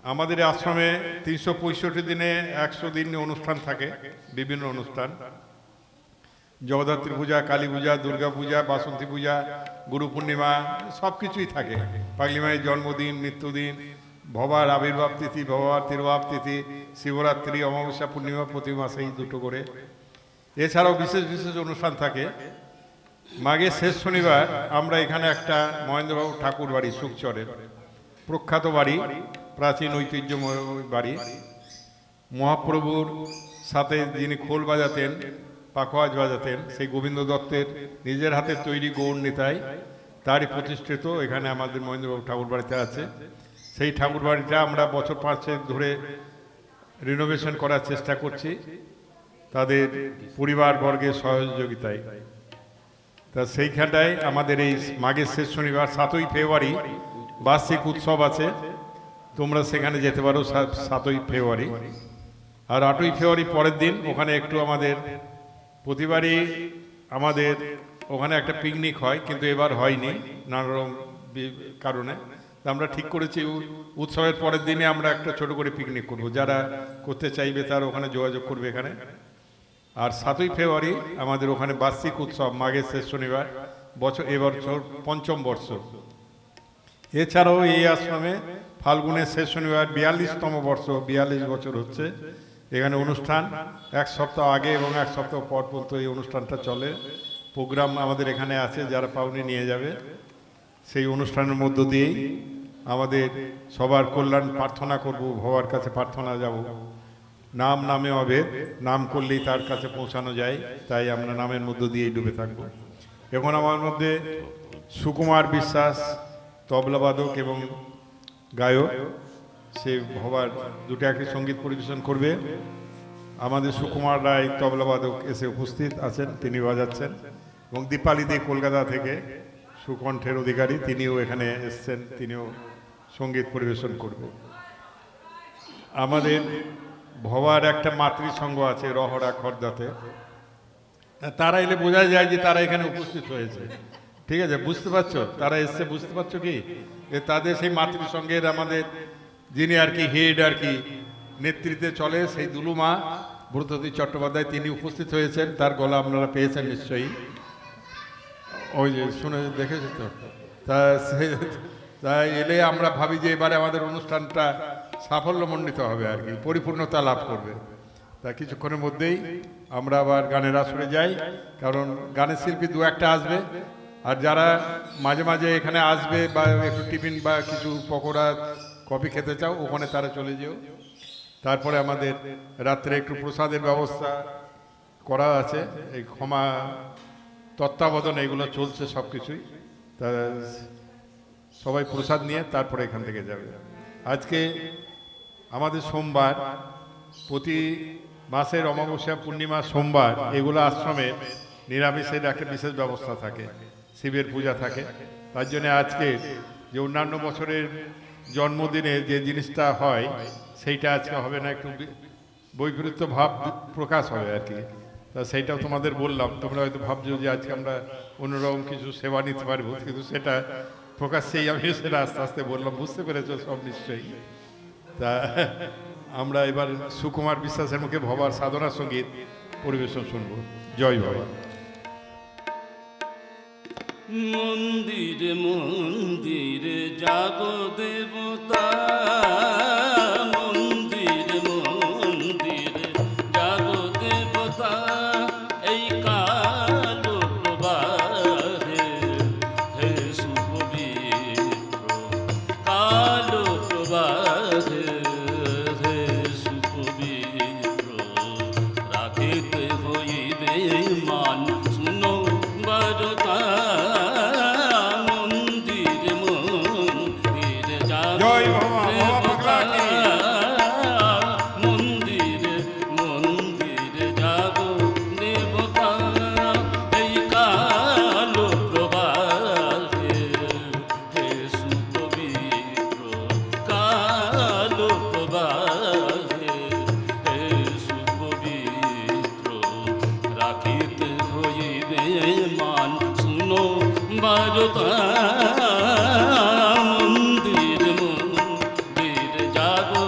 আমাদের আশ্রমে 365 দিনে 100 দিন অনুষ্ঠান থাকে, বিভিন্ন অনুষ্ঠান। জগদ্ধাত্রী পূজা, কালী পূজা, দুর্গা পূজা, বাসন্তী পূজা, গুরু পূর্ণিমা, সব কিছুই থাকে। পাগলি মায়ের জন্মদিন, মৃত্যুদিন, ভবার আবির্ভাব তিথি, ভবার তিরোভাব তিথি, শিবরাত্রি, অমাবস্যা, পূর্ণিমা, প্রতি মাসেই দুটো করে। এছাড়াও বিশেষ বিশেষ অনুষ্ঠান থাকে। মাঘের শেষ শনিবার আমরা এখানে একটা মহেন্দ্রবাবু ঠাকুর বাড়ি, সুখচরের প্রখ্যাত বাড়ি, প্রাচীন ঐতিহ্যময় বাড়ি। মহাপ্রভুর সাথে যিনি খোল বাজাতেন, পাখোয়াজ বাজাতেন, সেই গোবিন্দ দত্তের নিজের হাতে তৈরি গৌর নিতাই, তারই প্রতিষ্ঠিত এখানে আমাদের মহেন্দ্রবাবু ঠাকুর বাড়িতে আছে। সেই ঠাকুর বাড়িটা আমরা বছর 5 ধরে রিনোভেশন করার চেষ্টা করছি তাদের পরিবারবর্গের সহযোগিতায়। তা সেইখানটায় আমাদের এই মাঘের শেষ শনিবার 7ই ফেব্রুয়ারি বার্ষিক উৎসব আছে। তোমরা সেখানে যেতে পারো 7ই ফেব্রুয়ারি। আর 8ই ফেব্রুয়ারি পরের দিন ওখানে একটু আমাদের প্রতিবারই আমাদের ওখানে একটা পিকনিক হয়, কিন্তু এবার হয়নি নানারকম কারণে। আমরা ঠিক করেছি উৎসবের পরের দিনে আমরা একটা ছোট করে পিকনিক করব। যারা করতে চাইবে তারা ওখানে যোগাযোগ করবে এখানে। আর 7ই ফেব্রুয়ারি আমাদের ওখানে বার্ষিক উৎসব, মাঘের শেষ শনিবার, এবছর 5ম বর্ষ। এছাড়াও এই আশ্রমে ফাল্গুনের শেষ শনিবার 42তম বর্ষ, 42 বছর হচ্ছে। এখানে অনুষ্ঠান 1 সপ্তাহ আগে এবং 1 সপ্তাহ পর পর্যন্ত এই অনুষ্ঠানটা চলে। প্রোগ্রাম আমাদের এখানে আছে, যারা পাওনি নিয়ে যাবে। সেই অনুষ্ঠানের মধ্য দিয়েই আমাদের সবার কল্যাণ প্রার্থনা করব, ভগবানের কাছে প্রার্থনা যাব। নাম নামে অভেদ, নাম করলেই তার কাছে পৌঁছানো যায়, তাই আমরা নামের মধ্য দিয়েই ডুবে থাকব। এখন আমার মধ্যে সুকুমার বিশ্বাস তবলাবাদক এবং গায়ক, সে ভবার দুটো একই সঙ্গীত পরিবেশন করবে। আমাদের সুকুমার রায় তবলাবাদক এসে উপস্থিত আছেন, তিনি বাজাচ্ছেন। এবং দীপালি দে কলকাতা থেকে সুকণ্ঠের অধিকারী, তিনিও এখানে এসছেন, তিনিও সঙ্গীত পরিবেশন করবে। আমাদের ভবার একটা মাতৃসংঘ আছে রহরা খর্দাতে, তারা এলে বোঝা যায় যে তারা এখানে উপস্থিত হয়েছে। ঠিক আছে, বুঝতে পারছো তারা এসছে, বুঝতে পারছো কি তাদের সেই মাতৃসংঘের আমাদের যিনি আর কি হেড আর কি নেতৃত্বে চলে, সেই দুলুমা ব্রততী চট্টোপাধ্যায়, তিনি উপস্থিত হয়েছেন। তার গলা আপনারা পেয়েছেন নিশ্চয়ই, ওই যে শুনে দেখেছে তো। তাই এলে আমরা ভাবি যে এবারে আমাদের অনুষ্ঠানটা সাফল্যমণ্ডিত হবে আর কি, পরিপূর্ণতা লাভ করবে। তা কিছুক্ষণের মধ্যেই আমরা আবার গানের আসরে যাই, কারণ গানের শিল্পী 2-1টা আসবে। আর যারা মাঝে মাঝে এখানে আসবে বা একটু টিফিন বা কিছু পকোড়া কফি খেতে চাও, ওখানে তারা চলে যেও। তারপরে আমাদের রাত্রে একটু প্রসাদের ব্যবস্থা করা আছে, এই ক্ষমা তত্ত্বাবধান এগুলো চলছে সব কিছুই। তা সবাই প্রসাদ নিয়ে তারপরে এখান থেকে যাবে। আজকে আমাদের সোমবার, প্রতি মাসের অমাবস্যা, পূর্ণিমা, সোমবার এগুলো আশ্রমে নিরামিষের একটা বিশেষ ব্যবস্থা থাকে, শিবের পূজা থাকে। তার জন্য আজকে যে অন্যান্য বছরের জন্মদিনে যে জিনিসটা হয় সেইটা আজকে হবে না, একটু বৈপরীত্য ভাব প্রকাশ হবে আর কি। তা সেইটাও তোমাদের বললাম। তোমরা হয়তো ভাবছো যে আজকে আমরা অন্যরকম কিছু সেবা নিতে পারবো, কিন্তু সেটা প্রকাশ্যেই আমি সেটা আস্তে আস্তে বললাম, বুঝতে পেরেছো সব নিশ্চয়ই। তা আমরা এবার সুকুমার বিশ্বাসের মুখে ভবার সাধনা সঙ্গীত পরিবেশন শুনবো। জয় বাবা। মন্দিরে মন্দিরে জাগো দেবতা, মন্দিরে মন্দিরে জাগো দেবতা, এই কালো প্রবাহে হে সুপবিত্র, কালো প্রবাহে হে সুপবিত্র, রাখিতে হইবে মান শুনো বারতা, মন্দিরে মন্দিরে জাগো দেবতা, মন্দিরে মন্দিরে জাগো দেবতা, এই কালো প্রবাহে হে সুপবিত্র, কালো প্রবাহে হে সুপবিত্র, রাখিতে হইবে মান শুনো বারতা, মন্দির মন্দির জাগো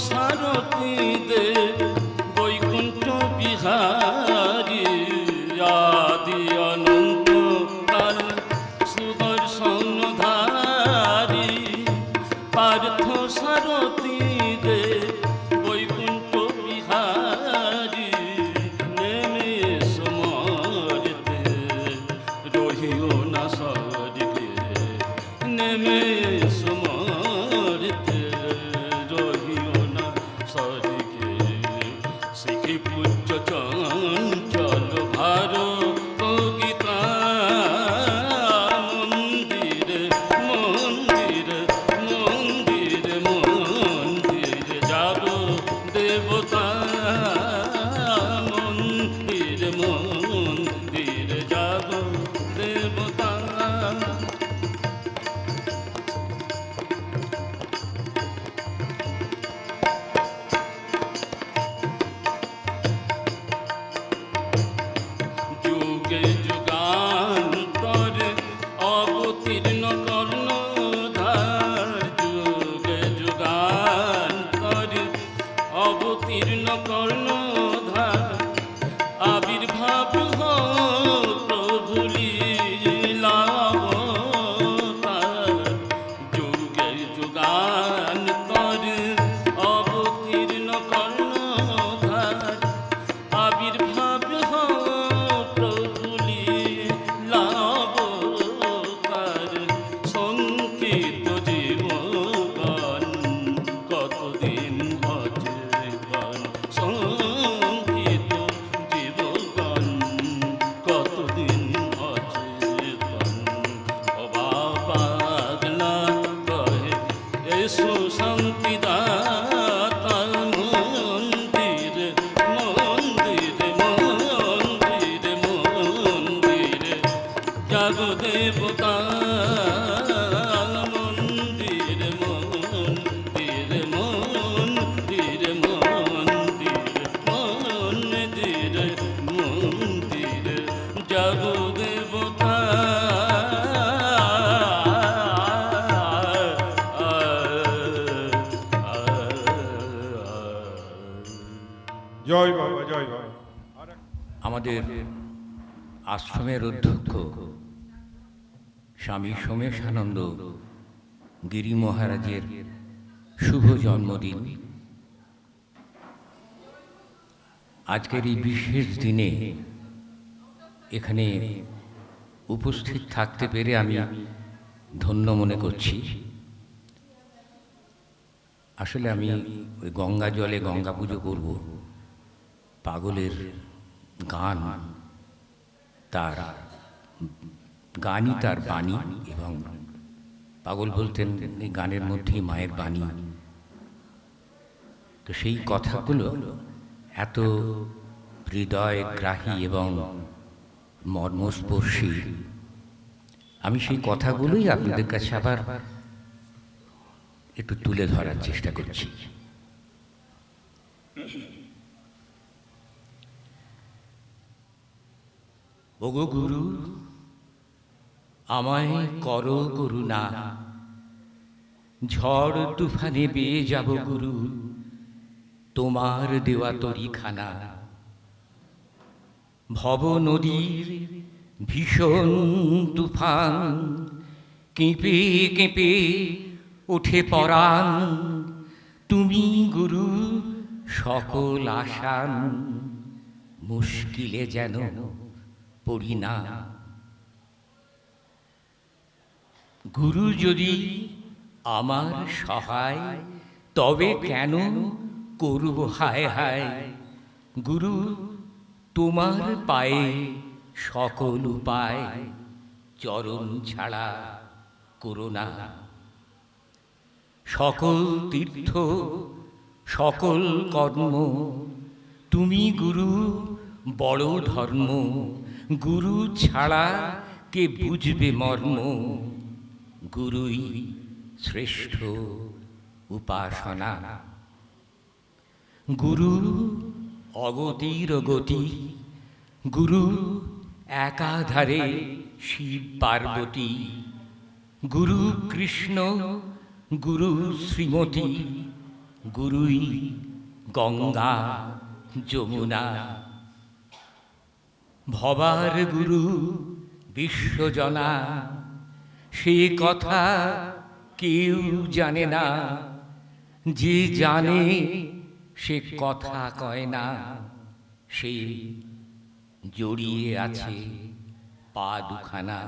সারথি দে বৈকুণ্ঠ বিহারী আদি অনন্ত কাল সুদর্শনধারী পার্থ সারথি দে বৈকুণ্ঠ বিহারী নেমে সমরতে রহিও না স্বর্গে নেমে সমরতে রহিও না স্বর্গে শিখি পূজ্য চঞ্চল ভারত গীতা মন্দিরে মন্দিরে মন্দিরে মন্দিরে যাব দেবতা মন্দিরে মন্দিরে যাব দেবতা যুগে যুগান্তরে অবতীর্ণ কর্ণধার যুগে যুগান্তরে অবতীর্ণ কর্ণধার আবির্ভাব প্রভু লীলাবতার যুগে যুগান্তরে অবতীর্ণ কর্ণধার আবির্ভাব প্রভু লীলাবতার সংকিত জীবন কতদিন ভজবন সংকিত জীবন কতদিন ভজবন বাবা পাগলা কহে এসো শান্তি দাতা মন্দিরে মন্দিরে মন্দিরে মন্দিরে যাব দেবতা মন্দিরে মন্দিরে মন্দিরে মন্দিরে মন্দিরে মন্দিরে যাব দেবতা জয় বাবা, জয় বাবা। আমাদের আশ্রমের অধ্যক্ষ স্বামী সোমেশানন্দ গিরি মহারাজের শুভ জন্মদিন। আজকের এই বিশেষ দিনে এখানে উপস্থিত থাকতে পেরে আমি ধন্য মনে করছি। আসলে আমি ওই গঙ্গা জলে গঙ্গা পুজো করব, পাগলের গান, তার গানই তার বাণী, এবং পাগল বলতেন এই গানের মধ্যেই মায়ের বাণী। তো সেই কথাগুলো এত হৃদয়গ্রাহী এবং মর্মস্পর্শী, আমি সেই কথাগুলোই আপনাদের কাছে আবার একটু তুলে ধরার চেষ্টা করছি। ওগো গুরু, আমায় করো করুণা, ঝড় তুফানে বেয়ে যাব গুরু তোমার দেওয়া তরিখানা। ভব নদীর ভীষণ তুফান, কেঁপে কেঁপে ওঠে পরাণ, তুমি গুরু সকল আসান, মুশকিলে যেন পড়ি না। গুরু যদি আমার সহায়, তবে কেন করব হায় হায়। গুরু তোমার পায়ে সকল উপায়, চরণ ছাড়া করো না। সকল তীর্থ সকল কর্ম, তুমি গুরু বড় ধর্ম। গুরু ছাড়া কে বুঝবে মর্ম, গুরুই শ্রেষ্ঠ উপাসনা। গুরু অগতির গতি, গুরু একাধারে শিব পার্বতী। গুরু কৃষ্ণ, গুরু শ্রীমতী, গুরুই গঙ্গা যমুনা, ভবার গুরু বিশ্বজনা, সে কথা কেউ জানে না, যে জানে সে কথা কয় না, সে জড়িয়ে আছে পা দুখানা।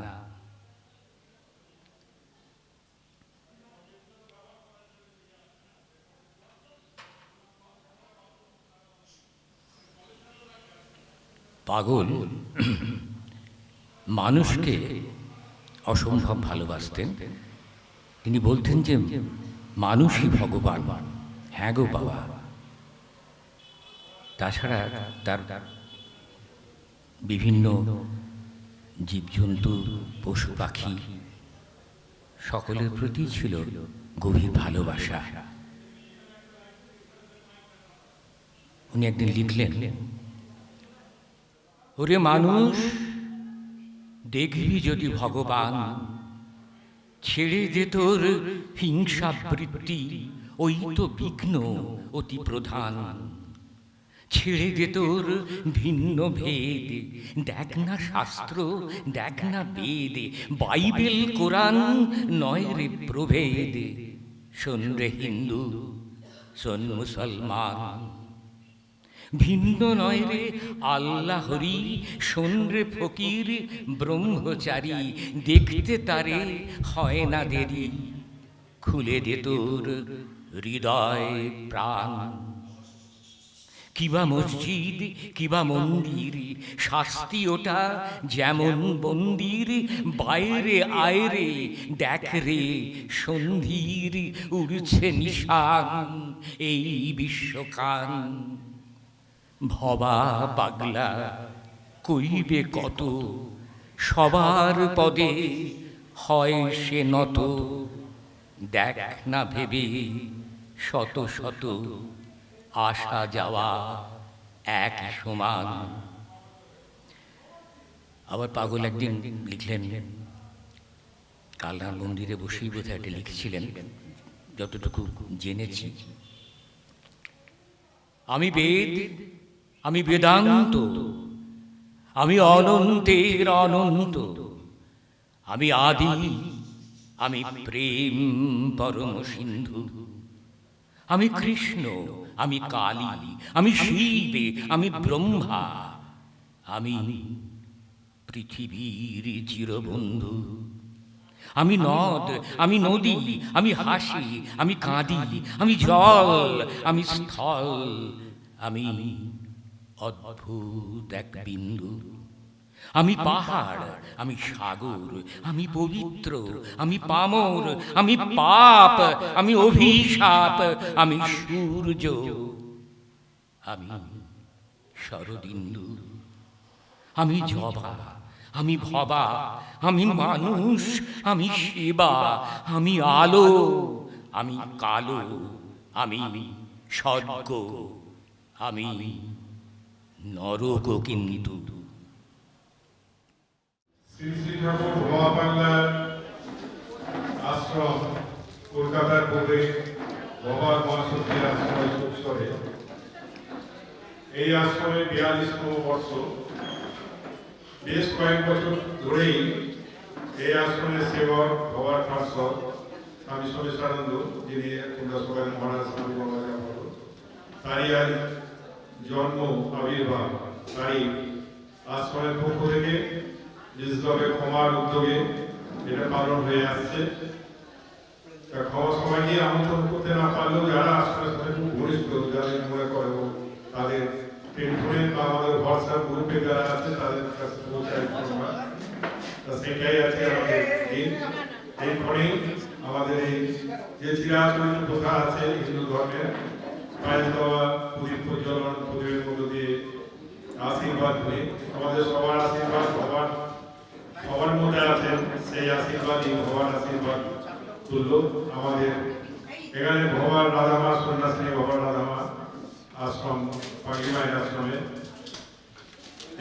পাগল মানুষকে অসম্ভব ভালোবাসতেন। তিনি বলতেন যে মানুষই ভগবান। হ্যাঁ গো বাবা। তাছাড়া তার বিভিন্ন জীবজন্তু, পশু পাখি সকলের প্রতি ছিল গভীর ভালোবাসা। উনি একদিন লিখলেন, ওরে মানুষ, দেখবি যদি ভগবান, ছেড়ে দে তোর হিংসাবৃত্তি, ওই তো বিঘ্ন অতি প্রধান। ছেড়ে দে তোর ভিন্ন ভেদ, দেখ না শাস্ত্র, দেখ না বেদ, বাইবেল কোরআন নয় রে প্রভেদ। শোন রে হিন্দু, শোন মুসলমান, ভিন্ন নয় রে আল্লাহরি। শোন রে ফকির ব্রহ্মচারী, দেখতে তারে হয় না দেরি। খুলে দে তোর হৃদয় প্রাণ। কিবা মসজিদ কিবা মন্দির, শাস্তি ওটা যেমন বন্দির। বাইরে আয় রে, দেখ রে সন্ধির উড়ছে নিশান এই বিশ্বখান। ভবা পাগলা কইবে কত, সবার পদে হয় সে নত। দেখ না ভেবে শত শত, আসা যাওয়া এক সমান। আবার পাগল একদিন লিখলেন, কালনার মন্দিরে বসেই বোধহয় এটা লিখেছিলেন, যতটুকু জেনেছি, আমি বেদ, আমি বেদান্ত, আমি অনন্তের অনন্ত, আমি আদি, আমি প্রেম পরম সিন্ধু। আমি কৃষ্ণ, আমি কালী, আমি শিব, আমি ব্রহ্মা, আমি পৃথিবীর চিরবন্ধু। আমি নদ, আমি নদী, আমি হাসি, আমি কাঁদি, আমি জল, আমি স্থল, আমি অদ্ভুত এক বিন্দু। আমি পাহাড়, আমি সাগর, আমি পবিত্র, আমি পামর, আমি পাপ, আমি অভিশাপ, আমি সূর্য, আমি শরদিন্দু। আমি জবা, আমি ভবা, আমি মানুষ, আমি সেবা, আমি আলো, আমি কালো, আমি স্বর্গ, আমি নরক। কিন্তু শ্রী শ্রী ঠাকুর ভোয়া বাংলার আশ্রম কলকাতার পূর্বে ভবার মহাশক্তি আশ্রমের সুস্থরে এই আশ্রমে 42তম বর্ষ। বেশ কয়েক বছর ধরেই এই আশ্রমের সেবক ভবার পার্শ্বদ স্বামী সোমেশানন্দ, যিনি কুণ্ডাসোগান মহারাজ স্বামী বাবা, তারই আজ জন্ম আবির্ভাব। তাই আশ্রমের পক্ষ থেকে ইসলামে ক্ষমার উদ্যোগে এটা পালন হয়ে আসছে। ক্ষমা সবাইকে আমন্ত্রণ করতে না পারলেও যারা আশ্রমের সাথে খুব ঘনিষ্ঠ, যারা মনে করে তাদের টেলিফোনে বা আমাদের হোয়াটসঅ্যাপ গ্রুপে যারা আছে তাদের কাছে পৌঁছায় ক্ষমা। সেটাই আছে আমাদের দিন। এরপরেই আমাদের এই যে চিরাচরিত প্রথা আছে হিন্দু ধর্মের, পায়েস দেওয়া, প্রদীপ প্রজ্বলন, প্রদীপের মধ্য দিয়ে আশীর্বাদ নিয়ে আমাদের সবার আশীর্বাদ সবার মধ্যে আছেন, সেই আশীর্বাদই ভগবান আশীর্বাদ তুল্য। আমাদের এখানে ভগবান রাধামা সন্ন্যাসিনী, ভগবান রাধামা আশ্রম, পাগলিমায়ের আশ্রমে,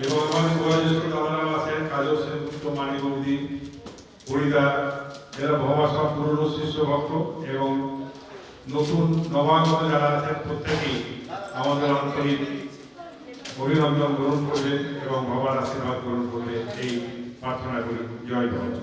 এবং আমাদের বয়োজ্যেষ্ঠ দাদারা আছেন, কাজল সেনগুপ্ত, মানি বৌদি, হরিদা, এরা ভগবান সব পুরনো শিষ্য ভক্ত। এবং নতুন নবাগত যারা আছেন প্রত্যেকেই আমাদের আন্তরিক অভিনন্দন গ্রহণ করবে এবং বাবার আশীর্বাদ গ্রহণ করবে এই প্রার্থনা করি। জয় বাবা।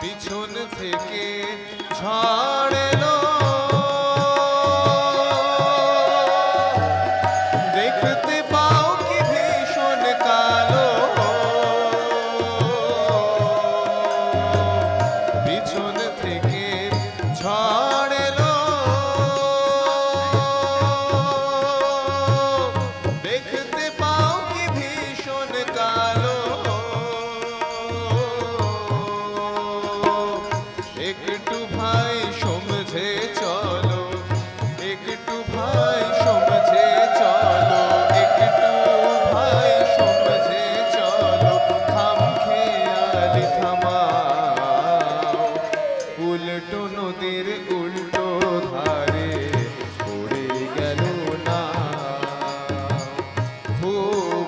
পিছন থেকে ঝড় এলো, দেখতে পাও কি ভীষণ কালো। পিছন থেকে ঝড় এলো, দেখতে পাও কি ভীষণ কালো। একটু ভাই সমঝে চলো, একটু ভাই সমঝে চলো, একটু ভাই সমঝে চলো, খাম খেয়ালি থামাও। উল্টো নদীর উল্টো ধারে পড়ে গেল না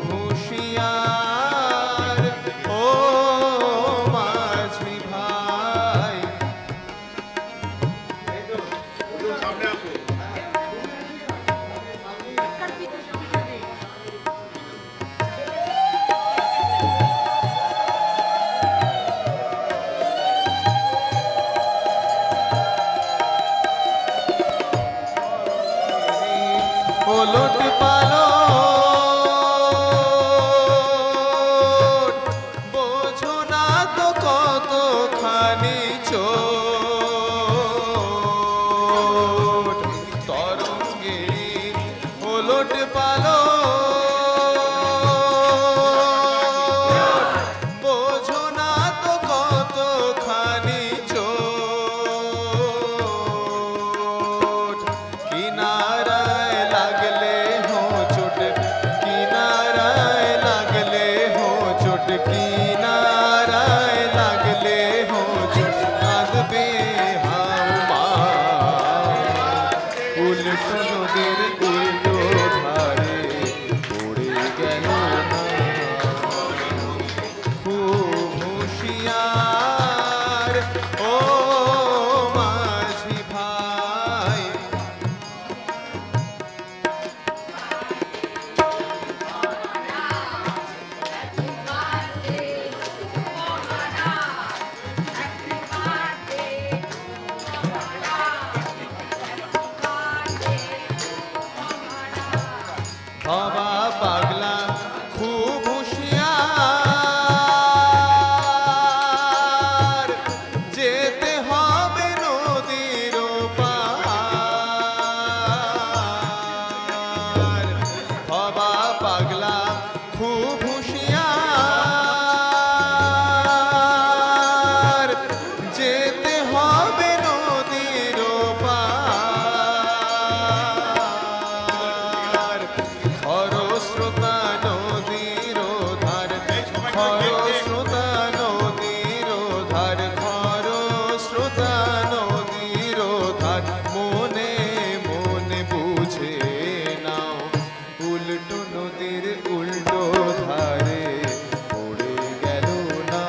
হুঁশিয়ার ও মাঝি ভাই। ওলট পালট বোঝো না তো কতখানি চোট। তরঙ্গের ওলট পালট বোঝো না তো কতখানি চোট। কিনারায় লাগলে হো চোট, কিনারায় লাগলে হো চোট, কিনারায় লাগলে হো চোট, কাঁদবে হাওয়া। উল্টো নদীর উল্টো ধারে পড়ে গেল না খুব হুঁশিয়ার ও মাঝি ভাই। বাবা পাগলা খুব হুঁশিয়ার, যেতে হবে নদীর পার। বাবা পাগলা খুব হুঁশিয়ার, যেতে হবে নদীর পার। খরস্রোতা নদীর ধার, খরস্রোতা নদীর ধার, খরস্রোতা নদীর ধার, মনে মনে বুঝে উল্টো নদীর উল্টো ধারে পড়ে গেল না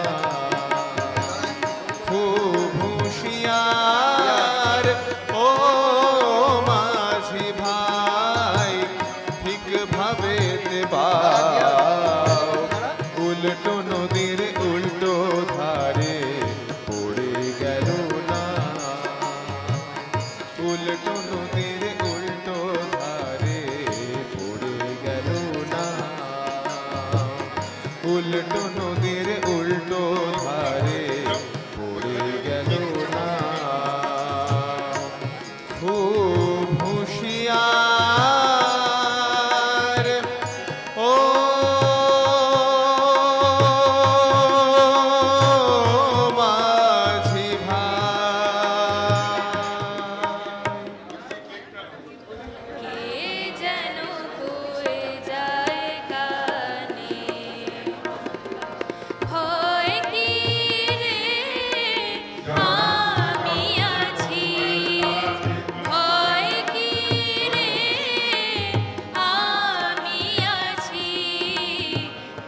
খুব হুঁশিয়ার ও মাঝি ভাই ঠিক ভাবে দেবাও উল্টো নদীর উল্টো ধারে পড়ে গেল না উল্টো নদীর উল্টো ধারে পড়ে গেল না উল্টো নদীর উল্টো ধারে পড়ে গেল না খুব হুঁশিয়ার ও মাঝি ভাই কে যেন কয়ে যায় কানে ভয় কি রে আমি আছি ভয় কি রে আমি আছি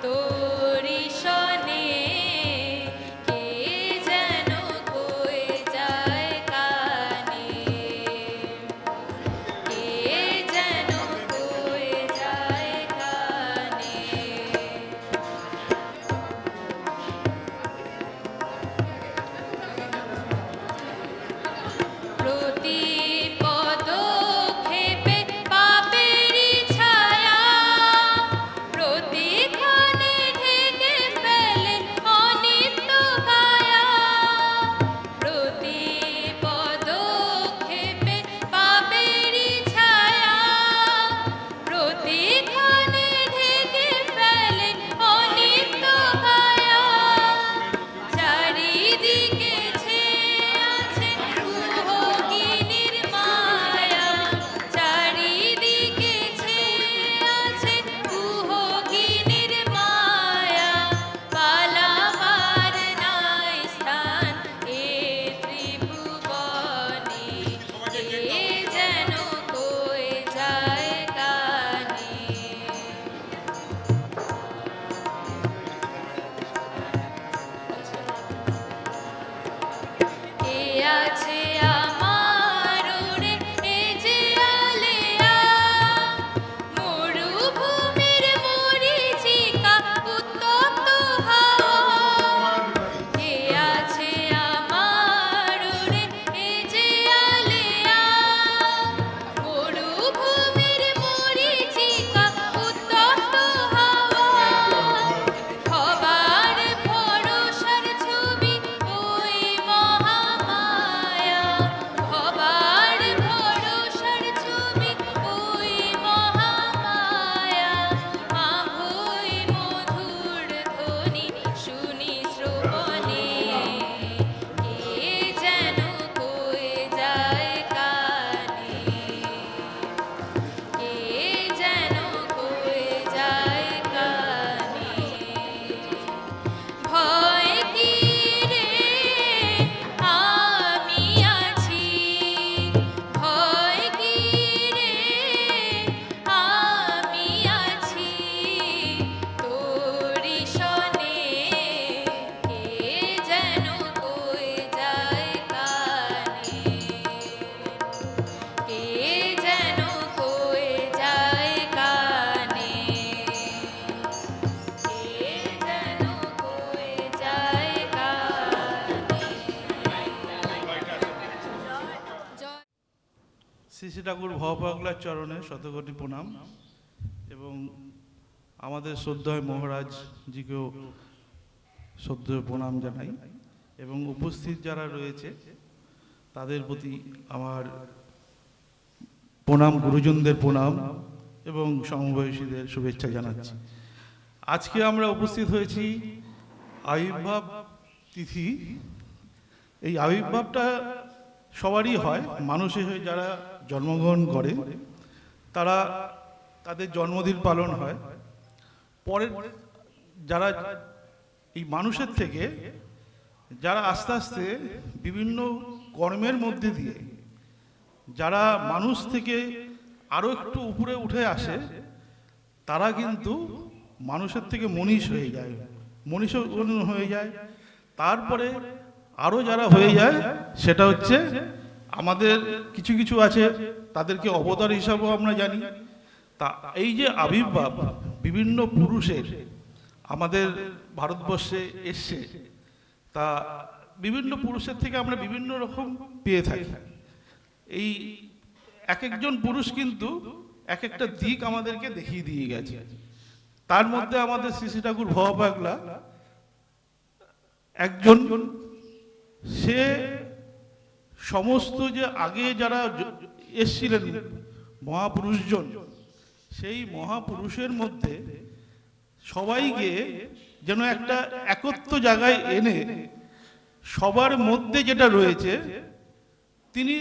তোরি সনে কে যেন কয়ে যায় কানে কে যেন কয়ে যায় কানে প্রতি পদক্ষেপে পাপেরই ছায়া প্রতিক্ষণে ঢেকে ফেলে অনিত্য কায়া প্রতি পদক্ষেপে পাপেরই ছায়া প্রতিক্ষণে ঢেকে ফেলে অনিত্য কায়া চারিদিকে ছেয়ে আছে কুহকিনীর মায়া চারিদিকে ছেয়ে আছে কুহকিনীর মায়া পালাবার নাই স্থান এ ত্রিভুবনে কে যেন কয়ে যায় কানে কে আছে আমার ওরে এ যে আলেয়া মরুভূমির মরীচিকা উত্তপ্ত হাওয়া কে আছে আমার ওরে এ যে আলেয়া মরুভূমির মরীচিকা উত্তপ্ত হাওয়া হবার ভরসার ছবি ওই মহামায়া হবার ভরসার ছবি ওই মহামায়া আভৈ মধুর ধ্বনি শুনি শ্রবণে কে যেন কয়ে যায় কানে কে যেন কয়ে যায় কানে ভয় কি রে আমি আছি ভয় কি রে আমি আছি তোরি সনে কে যেন কয়ে যায় কানে কে যেন কয়ে যায় কানে কে যেন কয়ে যায় কানে শ্রী শ্রী ঠাকুর ভবপাগলার চরণে শতকোটি প্রণাম এবং আমাদের শ্রদ্ধেয় মহারাজজিকেও শ্রদ্ধেয় প্রণাম জানাই এবং উপস্থিত যারা রয়েছে তাদের প্রতি আমার প্রণাম গুরুজনদের প্রণাম এবং সমবয়সীদের শুভেচ্ছা জানাচ্ছি। আজকে আমরা উপস্থিত হয়েছি আবির্ভাব তিথি। এই আবির্ভাবটা সবারই হয়, মানুষের হয়ে যারা জন্মগ্রহণ করে তারা তাদের জন্মদিন পালন হয়। পরে যারা এই মানুষের থেকে যারা আস্তে আস্তে বিভিন্ন কর্মের মধ্যে দিয়ে যারা মানুষ থেকে আরো একটু উপরে উঠে আসে তারা কিন্তু মানুষের থেকে মনীষ হয়ে যায়, মনীষ হয়ে যায়। তারপরে আরও যারা হয়ে যায় সেটা হচ্ছে আমাদের কিছু কিছু আছে, তাদেরকে অবতার হিসাবেও আমরা জানি। তা এই যে আবির্ভাব বিভিন্ন পুরুষের আমাদের ভারতবর্ষে এসছে, তা বিভিন্ন পুরুষের থেকে আমরা বিভিন্ন রকম পেয়ে থাকি। এই এক একজন পুরুষ কিন্তু এক একটা দিক আমাদেরকে দেখিয়ে দিয়ে গেছে। তার মধ্যে আমাদের শ্রী শ্রী ঠাকুর ভবা পাগলা একজন, সে সমস্ত যে আগে যারা এসছিলেন মহাপুরুষজন, সেই মহাপুরুষের মধ্যে সবাইকে যেন একটা একত্র জায়গায় এনে সবার মধ্যে যেটা রয়েছে তিনি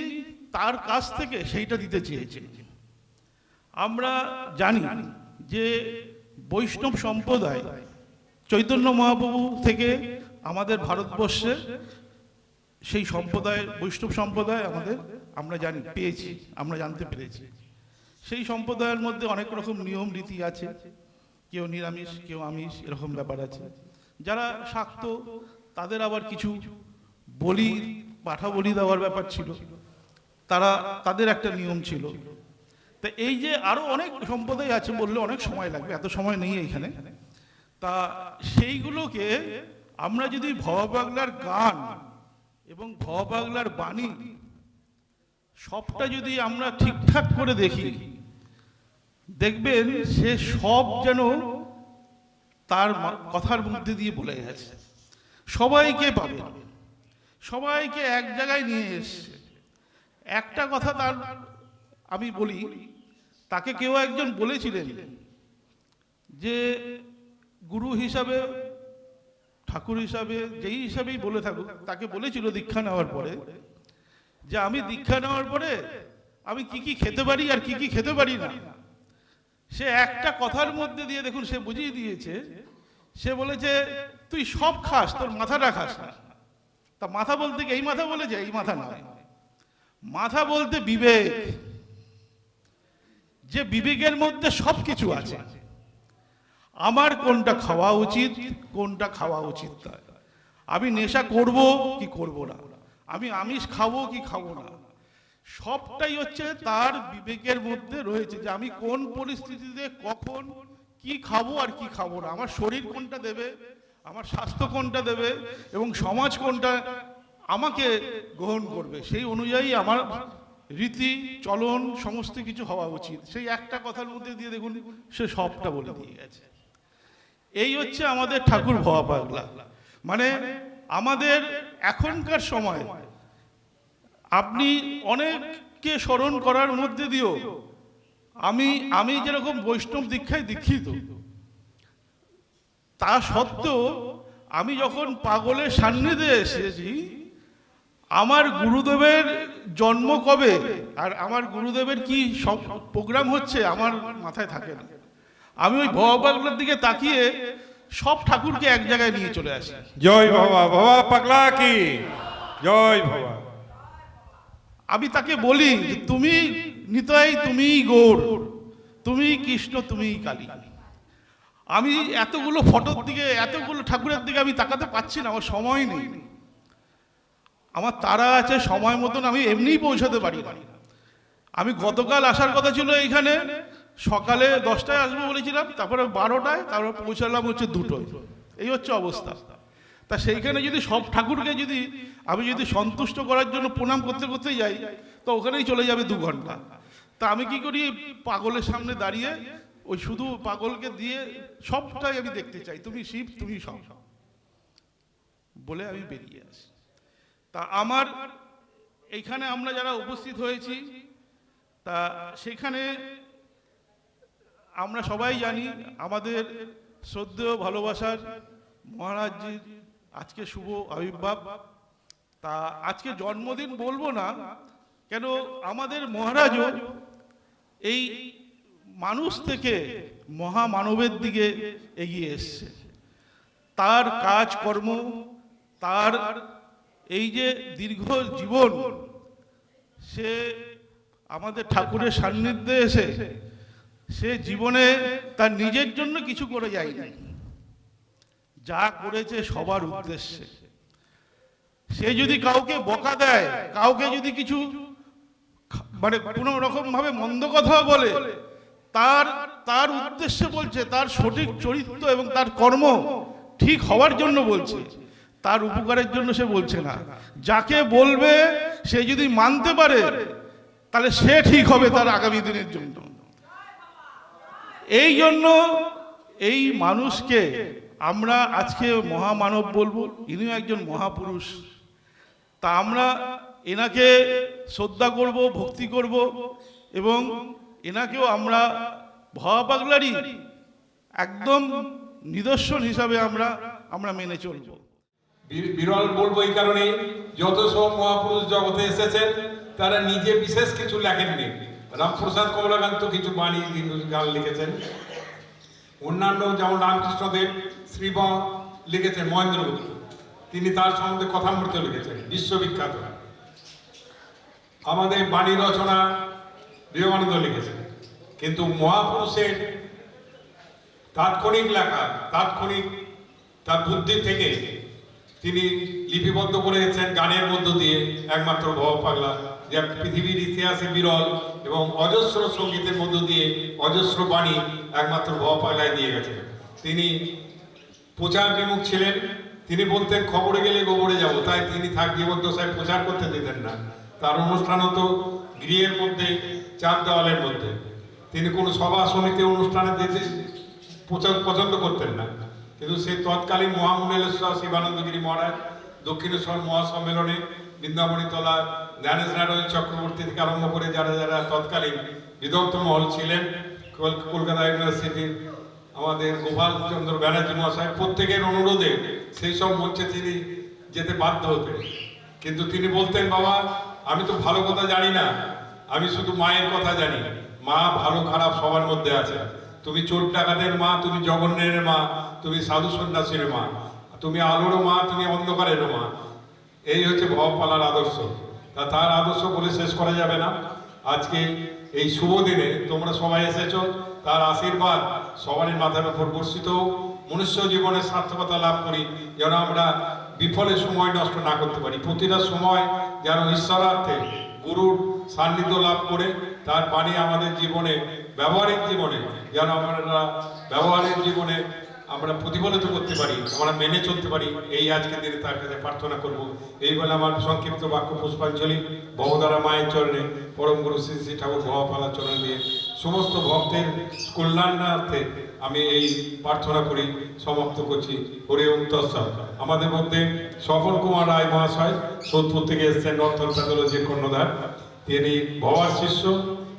তার কাছ থেকে সেইটা দিতে চেয়েছেন। আমরা জানি যে বৈষ্ণব সম্প্রদায় চৈতন্য মহাপ্রভু থেকে আমাদের ভারতবর্ষে সেই সম্প্রদায়, বৈষ্ণব সম্প্রদায় আমাদের আমরা জানি পেয়েছি, আমরা জানতে পেরেছি। সেই সম্প্রদায়ের মধ্যে অনেক রকম নিয়ম রীতি আছে, কেউ নিরামিষ কেউ আমিষ এরকম ব্যাপার আছে। যারা শাক্ত তাদের আবার কিছু বলি, পাঠা বলি দেওয়ার ব্যাপার ছিল, তাদের একটা নিয়ম ছিল। তা এই যে আরো অনেক সম্প্রদায় আছে, বললে অনেক সময় লাগবে, এত সময় নেই এখানে। তা সেইগুলোকে আমরা যদি ভবা পাগলার গান এবং ভবা পাগলার বাণী সবটা যদি আমরা ঠিকঠাক করে দেখি, দেখবেন সে সব যেন তার কথার মধ্যে দিয়ে বলে গেছে। সবাইকে পাবে, সবাইকে এক জায়গায় নিয়ে এসছে। একটা কথা তার আমি বলি, তাকে কেউ একজন বলেছিলেন যে গুরু হিসাবে, ঠাকুর হিসাবে, যেই হিসাবেই বলে থাকুক, তাকে বলেছিল দীক্ষা নেওয়ার পরে যে আমি দীক্ষা নেওয়ার পরে আমি কি কি খেতে পারি আর কি কি খেতে পারি না। সে একটা কথার মধ্যে দিয়ে দেখুন সে বুঝিয়ে দিয়েছে। সে বলেছে তুই সব খাস, তোর মাথাটা খাস না। তা মাথা বলতে কি এই মাথা বলেছে? এই মাথা নয়, মাথা বলতে বিবেক, যে বিবেকের মধ্যে সব কিছু আছে। আমার কোনটা খাওয়া উচিত, কোনটা খাওয়া উচিত নয়, আমি নেশা করব কি করব না, আমি আমিষ খাবো কি খাবো না, সবটাই হচ্ছে তার বিবেকের মধ্যে রয়েছে। যে আমি কোন পরিস্থিতিতে কখন কি খাবো আর কি খাবো না, আমার শরীর কোনটা দেবে, আমার স্বাস্থ্য কোনটা দেবে এবং সমাজ কোনটা আমাকে গ্রহণ করবে, সেই অনুযায়ী আমার রীতি চলন সমস্ত কিছু হওয়া উচিত। সেই একটা কথার মধ্যে দিয়ে দেখুন সে সবটা বলে দিয়ে গেছে। এই হচ্ছে আমাদের ঠাকুর ভবা পাগলা। মানে আমাদের এখনকার সময় আপনি অনেককে স্মরণ করার মধ্যে দিয়েও আমি যেরকম বৈষ্ণব দীক্ষায় দীক্ষিত, তা সত্ত্বেও আমি যখন পাগলের সান্নিধ্যে এসেছি, আমার গুরুদেবের জন্ম কবে আর আমার গুরুদেবের কি সব প্রোগ্রাম হচ্ছে আমার মাথায় থাকে না। আমি ওই ভবা পাগলার দিকে তাকিয়ে সব ঠাকুরকে এক জায়গায় নিয়ে চলে আসি। জয় ভবা, ভবা পাগলা কি জয় ভবা। আমি তাকে বলি যে তুমি নিতাই, তুমি গৌর, তুমি কৃষ্ণ, তুমি কালী। আমি এতগুলো ফটোর দিকে, এতগুলো ঠাকুরের দিকে আমি তাকাতে পাচ্ছি না, আমার সময় নেই। আমার তারা আছে, সময় মতন আমি এমনিই পৌঁছাতে পারি না। আমি গতকাল আসার কথা ছিল এইখানে, সকালে 10টায় আসবো বলেছিলাম, তারপরে 12টায়, তারপরে পৌঁছালাম হচ্ছে 2টোয়। এই হচ্ছে অবস্থা। তা সেইখানে যদি সব ঠাকুরকে যদি আমি যদি সন্তুষ্ট করার জন্য প্রণাম করতে করতে যাই, তো ওখানেই চলে যাবে 2 ঘন্টা। তা আমি কি করি, পাগলের সামনে দাঁড়িয়ে ওই শুধু পাগলকে দিয়ে সবটাই আমি দেখতে চাই, তুমি শিব তুমি সব বলে আমি বেরিয়ে আসি। তা আমার এইখানে আমরা যারা উপস্থিত হয়েছি, তা সেখানে আমরা সবাই জানি আমাদের শ্রদ্ধেয় ভালোবাসার মহারাজজির আজকে শুভ আবির্ভাব। তা আজকে জন্মদিন বলবো না কেন, আমাদের মহারাজও এই মানুষ থেকে মহামানবের দিকে এগিয়ে এসছে। তার কাজকর্ম, তার এই যে দীর্ঘ জীবন, সে আমাদের ঠাকুরের সান্নিধ্যে এসে সে জীবনে তার নিজের জন্য কিছু করে যায়নি, যা করেছে সবার উদ্দেশ্যে। সে যদি কাউকে বকা দেয়, কাউকে যদি কিছু মানে কোনো রকম ভাবে মন্দ কথা বলে, তার তার উদ্দেশ্যে বলছে, তার সঠিক চরিত্র এবং তার কর্ম ঠিক হওয়ার জন্য বলছে, তার উপকারের জন্য সে বলছে না। যাকে বলবে সে যদি মানতে পারে তাহলে সে ঠিক হবে তার আগামী দিনের জন্য। এই জন্য এই মানুষকে আমরা আজকে মহামানব বলবো, ইনিও একজন মহাপুরুষ। তা আমরা এনাকে শ্রদ্ধা করব, ভক্তি করব এবং এনাকেও আমরা ভবা পাগলারই একদম নিদর্শন হিসাবে আমরা মেনে চলব। বিরল বলবো এই কারণে, যত সব মহাপুরুষ জগতে এসেছেন তারা নিজে বিশেষ কিছু লেখেননি। রামপ্রসাদ কমলাকান্ত কিছু বাণী গান লিখেছেন, অন্যান্য যেমন রামকৃষ্ণদেব শ্রীব লিখেছেন, মহেন্দ্রগুপ্ত তিনি তার সম্বন্ধে কথামৃত লিখেছেন, বিশ্ববিখ্যাত। আমাদের বাণী রচনা বিবেকানন্দ লিখেছেন। কিন্তু মহাপুরুষের তাৎক্ষণিক লেখা, তাৎক্ষণিক তার বুদ্ধি থেকে তিনি লিপিবদ্ধ করেছেন গানের মধ্য দিয়ে, একমাত্র ভব পাগলা, যা পৃথিবীর ইতিহাসে বিরল, এবং অজস্র সঙ্গীতের মধ্য দিয়ে অজস্র বাণী একমাত্র ভব পাগলায় দিয়ে গেছেন। তিনি প্রচার বিমুখ ছিলেন, তিনি বলতেন খবরে গেলে গোবরে যাব, তাই তিনি জীবদ্দশায় প্রচার করতে দিতেন না। তার অনুষ্ঠান হতো গৃহের মধ্যে, চার দেওয়ালের মধ্যে। তিনি কোনো সভা সমিতি অনুষ্ঠানে যেতে পছন্দ করতেন না। কিন্তু সেই তৎকালীন মহামণ্ডলেশ্বর শিবানন্দগিরি মহারাজ দক্ষিণেশ্বর মহাসম্মেলনে বৃন্দাবনীতলা জ্ঞানেশ নারায়ণ চক্রবর্তী থেকে আরম্ভ করে যারা যারা তৎকালীন বিদগ্ধ মহল ছিলেন, কলকাতা ইউনিভার্সিটির আমাদের গোপাল চন্দ্র ব্যানার্জি মহাশয়, প্রত্যেকের অনুরোধে সেই সব মঞ্চে তিনি যেতে বাধ্য হতেন। কিন্তু তিনি বলতেন, বাবা আমি তো ভালো কথা জানি না, আমি শুধু মায়ের কথা জানি। মা ভালো খারাপ সবার মধ্যে আছে। তুমি চোর ডাকাতের মা, তুমি জগন্নাথের মা, তুমি সাধু সন্ন্যাসীর মা, তুমি আলোরও মা, তুমি অন্ধকারেরও মা। এই হচ্ছে ভবপালার আদর্শ। তার আদর্শ বলে শেষ করা যাবে না। আজকে এই শুভ দিনে তোমরা সবাই এসেছ, তার আশীর্বাদ সবারই মাথার উপর বর্ষিত। মনুষ্য জীবনের সার্থকতা লাভ করি, যেন আমরা বিফলে সময় নষ্ট না করতে পারি। প্রতিটা সময় যেন ঈশ্বরার্থে গুরুর সান্নিধ্য লাভ করে তার বাণী আমাদের জীবনে, ব্যবহারিক জীবনে যেন আমরা ব্যবহারিক জীবনে আমরা প্রতিফলিত করতে পারি, আমরা মেনে চলতে পারি। এই আজকের দিনে তার কাছে প্রার্থনা করব। এই বলে আমার সংক্ষিপ্ত বাক্য পুষ্পাঞ্জলি বহদারা মায়ের চরণে, পরম গুরু শ্রী শ্রী ঠাকুর ভবপালার চরণ দিয়ে সমস্ত ভক্তের কল্যাণার্থে আমি এই প্রার্থনা করি, সমাপ্ত করছি। হরি ওম তৎসৎ। আমাদের মধ্যে স্বপন কুমার রায় মহাশয় সোদপুর থেকে এসেছেন, নর্থন প্যাথোলজির কর্ণধার। তিনি ভবার শিষ্য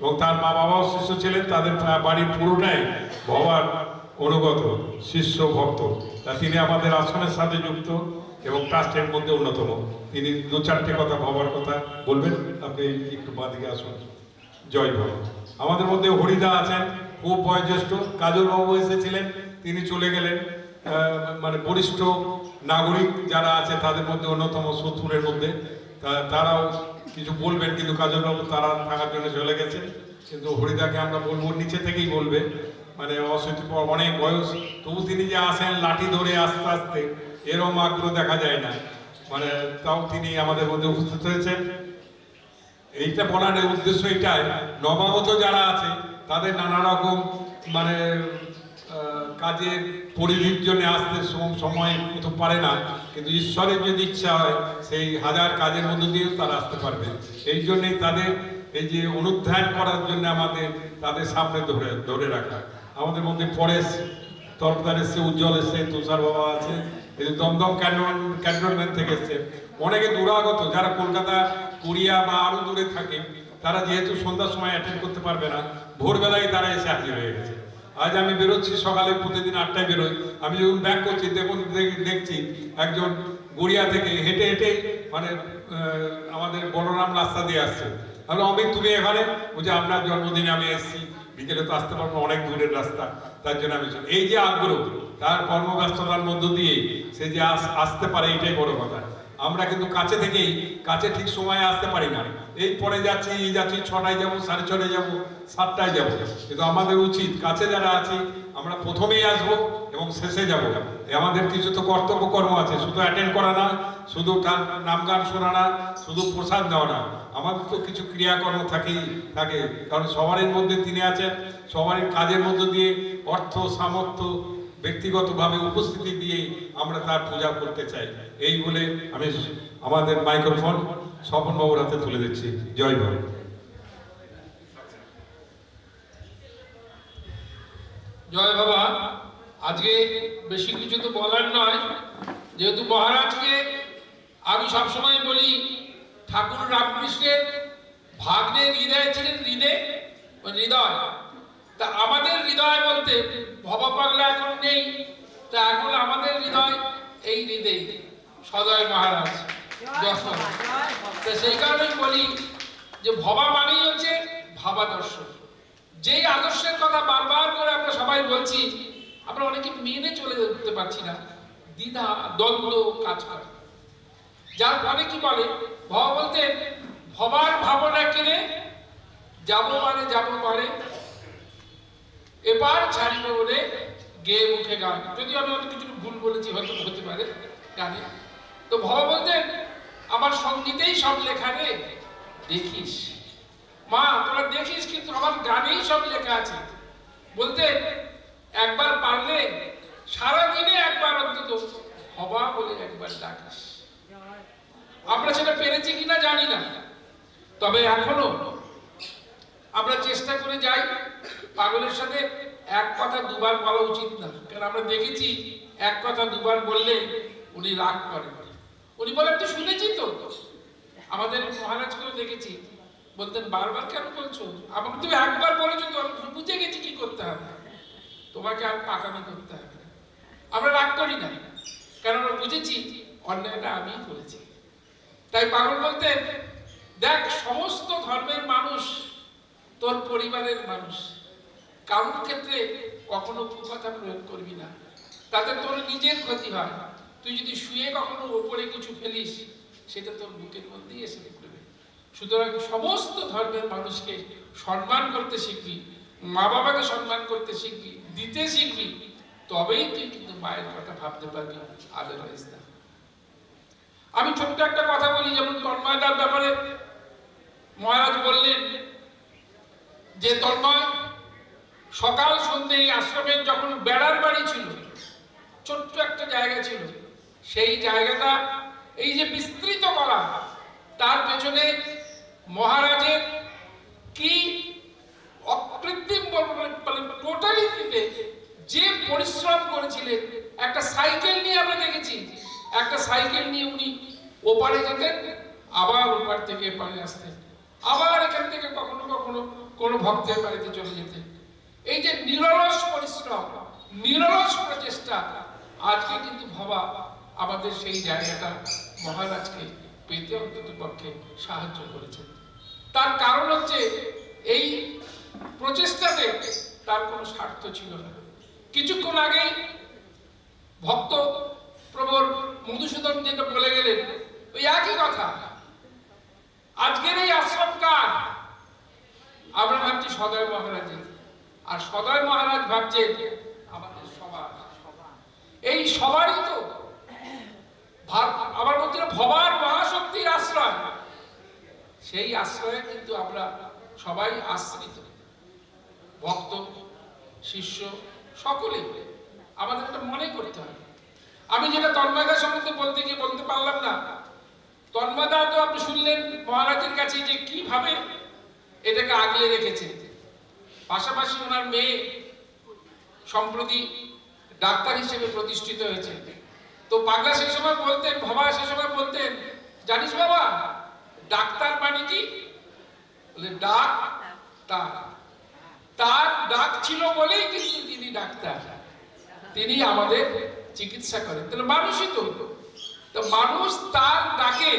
এবং তার মা বাবাও শিষ্য ছিলেন। তাদের বাড়ির পুরোটাই ভবার অনুগত শিষ্য ভক্ত। তা তিনি আমাদের আসনের সাথে যুক্ত এবং ট্রাস্টের মধ্যে অন্যতম। তিনি দু চারটে কথা ভবার কথা বলবেন। আপনি একটু বাঁদিকে আসুন। জয় ভব। আমাদের মধ্যে হরিদা আছেন, খুব বয়োজ্যেষ্ঠ। কাজল বাবু এসেছিলেন, তিনি চলে গেলেন। মানে বরিষ্ঠ নাগরিক যারা আছে তাদের মধ্যে অন্যতম, শত্রুরের মধ্যে। তারাও কিছু বলবেন, কিন্তু কাজল বাবু তারা থাকার জন্য চলে গেছেন। কিন্তু হরিদাকে আমরা বলবো, নিচে থেকেই বলবে, মানে অনেক বয়স, তবু তিনি যে আসেন লাঠি ধরে আস্তে আস্তে, এরম আগ্রহ দেখা যায় না। মানে তাও তিনি আমাদের মধ্যে উপস্থিত হয়েছেন। এইটা বলার উদ্দেশ্য এটাই, নবাগত যারা আছে তাদের নানা রকম মানে কাজের পরিধির জন্য আসতে সময় মতো পারে না, কিন্তু ঈশ্বরের যদি ইচ্ছা হয় সেই হাজার কাজের মধ্য দিয়েও তারা আসতে পারবে। এই জন্যই তাদের এই যে অনুধ্যান করার জন্য আমাদের তাদের সামনে ধরে রাখা। আমাদের মধ্যে পরেশ তরফদার এসছে, উজ্জ্বল এসছে, তুষার বাবা আছে, এই যে দমদম ক্যান্টনমেন্ট থেকে এসছে। অনেকে দূরাগত যারা কলকাতা, কোরিয়া বা আরো দূরে থাকে, তারা যেহেতু সন্ধ্যার সময় অ্যাটেন্ড করতে পারবে না, ভোরবেলায় তারা এসে হাজির হয়ে গেছে। আজ আমি বেরোচ্ছি সকালে, প্রতিদিন 8টায় বেরোই। আমি যখন ব্যাক করছি দেখছি একজন গড়িয়া থেকে হেঁটে হেঁটে মানে আমাদের বলরাম রাস্তা দিয়ে আসছে। আমি অমিত তুমি এখানে? বলছে আপনার জন্মদিনে আমি এসেছি, বিকেলে তো আসতে পারবো, অনেক দূরের রাস্তা, তার জন্য আমি। এই যে আগ্রহ, তার কর্মব্যস্ততার মধ্য দিয়ে সে যে আসতে পারে, এটাই বড় কথা। আমরা কিন্তু কাছে থেকেই কাছে ঠিক সময়ে আসতে পারি না, এই পরে যাচ্ছি এই যাচ্ছি, 6টায় যাবো, 6:30 যাবো, 7টায় যাবো, কিন্তু আমাদের উচিত কাছে যারা আছি আমরা প্রথমেই আসবো এবং শেষে যাবো। আমাদের কিছু তো কর্তব্য কর্ম আছে, শুধু অ্যাটেন্ড করা না, শুধু নাম গান শোনা না, শুধু প্রসাদ দেওয়া না, আমাদের তো কিছু ক্রিয়াকর্ম থাকে, কারণ সবারই মধ্যে তিনি আছেন, সবারই কাজের মধ্য দিয়ে অর্থ সামর্থ্য ব্যক্তিগতভাবে উপস্থিতি দিয়ে আমরা তার পূজা করতে চাই। এই বলে আমি আমাদের মাইক্রোফোন স্বপন বাবুর হাতে তুলে দিচ্ছি। জয় বাবু। জয় বাবা। আজকে বেশি কিছু তো বলার নয়, যেহেতু মহারাজকে আমি সবসময় বলি ঠাকুর রামকৃষ্ণের ভাগ্নের হৃদয় ছিলেন হৃদয়। তা আমাদের হৃদয় বলতে ভবা পাগলা এখন নেই, তা এখন আমাদের হৃদয় এই হৃদয় সদয় মহারাজ যখন। তা সেই কারণেই বলি যে ভবা মানেই হচ্ছে ভাবাদর্শ। যেই আদর্শের কথা বারবার করে আমরা সবাই বলছি, আমরা অনেকে মেনে চলে উঠতে পারছি না, দ্বিধা দ্বন্দ্ব কাজ করে, যার ফলে কি বলে ভবা বলতে ভবার ভাবনা কিনে যাব পারে এবার ছাড়িবে বলে গেয়ে মুখে গান। যদিও আমি অনেক কিছু ভুল বলেছি, হয়তো হতে পারে গানে। তো ভবা বলতেন আমার সঙ্গীতেই সব লেখা রে, দেখিস মা তোরা দেখিস, কিন্তু আমার গানেই সব লেখা আছে। বলতে একবার পারলে সারাদিনে একবার অন্তত হবা বলে একবার ডাকিস। আমরা সেটা পেরেছি কিনা জানি না, তবে এখনো আমরা চেষ্টা করে যাই। পাগলের সাথে এক কথা দুবার বলা উচিত না, কারণ আমরা দেখেছি এক কথা দুবার বললে উনি রাগ করেন। উনি বলেন তো শুনেছি তো, আমাদের মহারাজকেও দেখেছি বলতেন বারবার কেন বলছো, আমাকে তুমি একবার বলেছো তো, আমি বুঝে গেছি কি করতে হবে, তোমাকে আর পাকামি করতে হবে না। আমরা রাগ করি না, কারণ আমরা বুঝেছি অন্যায়টা আমিই করেছি। তাই পাগল বলতেন দেখ সমস্ত ধর্মের মানুষ তোর পরিবারের মানুষ, কারোর ক্ষেত্রে কখনো কুকথা প্রয়োগ করবি না, তাতে তোর নিজের ক্ষতি হয়। তুই যদি শুয়ে কখনো ওপরে কিছু ফেলিস, সেটা তোর বুকের মধ্যেই এসে পড়বে। সুতরাং সমস্ত ধর্মের মানুষকে সম্মান করতে শিখবি, মা বাবাকে সম্মান করতে শিখবি, দিতে শিখবি, তবেই তুই কিন্তু মায়ের কথা ভাবতে পারবি, আদারওয়াইজ না। আমি ছোট্ট একটা কথা বলি, যেমন তন্ময়দার ব্যাপারে মহারাজ বললেন যে তন্ময় সকাল সন্ধ্যে এই আশ্রমের যখন বেড়ার বাড়ি ছিল, ছোট্ট একটা জায়গা ছিল, সেই জায়গাটা এই যে বিস্তৃত করা, তার পেছনে মহারাজের কি অকৃত্রিম টোটালি যে পরিশ্রম করেছিলেন। একটা সাইকেল নিয়ে আমরা দেখেছি, একটা সাইকেল নিয়ে উনি ওপারে যেতেন, আবার ওপার থেকে এপারে আসতেন, আবার এখান থেকে কখনো কখনো কোনো ভক্তের বাড়িতে চলে যেতেন। এই যে নিরলস পরিশ্রম, নিরলস প্রচেষ্টা, আজকে কিন্তু ভবা আমাদের সেই জায়গাটা মহারাজকে পেতে অন্তত পক্ষে সাহায্য করেছেন। তার কারণ হচ্ছে এই প্রচেষ্টাতে তার কোনো স্বার্থ ছিল না। কিছুক্ষণ আগেই ভক্ত প্রবর মধুসূদন যেটা বলে গেলেন, ওই একই কথা। আজকের এই আশ্রম কার? আমরা ভাবছি সদয় মহারাজের, আর সদয় মহারাজ ভাবছেন আমাদের সবার। এই সবারই তো আমার মধ্যে ভবার মহাশক্তির আশ্রয়, সেই আশ্রয়ে কিন্তু আমরা সবাই আশ্রিত, ভক্ত শিষ্য সকলেই। আমাদের এটা মনে করতে হবে। আমি যেটা তন্ময়দা সম্বন্ধে বলতে গিয়ে বলতে পারলাম না, তন্ময়দা তো আপনি শুনলেন মহারাজের কাছে যে কিভাবে এটাকে আগলে রেখেছে। পাশাপাশি ওনার মেয়ে সম্প্রতি ডাক্তার হিসেবে প্রতিষ্ঠিত হয়েছে। তো পাগলা সেই সময় বলতেন, ভবা সেই সময় বলতেন, জানিস বাবা ডাক্তার মানে কি? বলে ডাক, তার ডাক ছিল বলেই কিন্তু তিনি ডাক্তার, তিনি আমাদের চিকিৎসা করেন। তাহলে মানুষই তো মানুষ তার ডাকে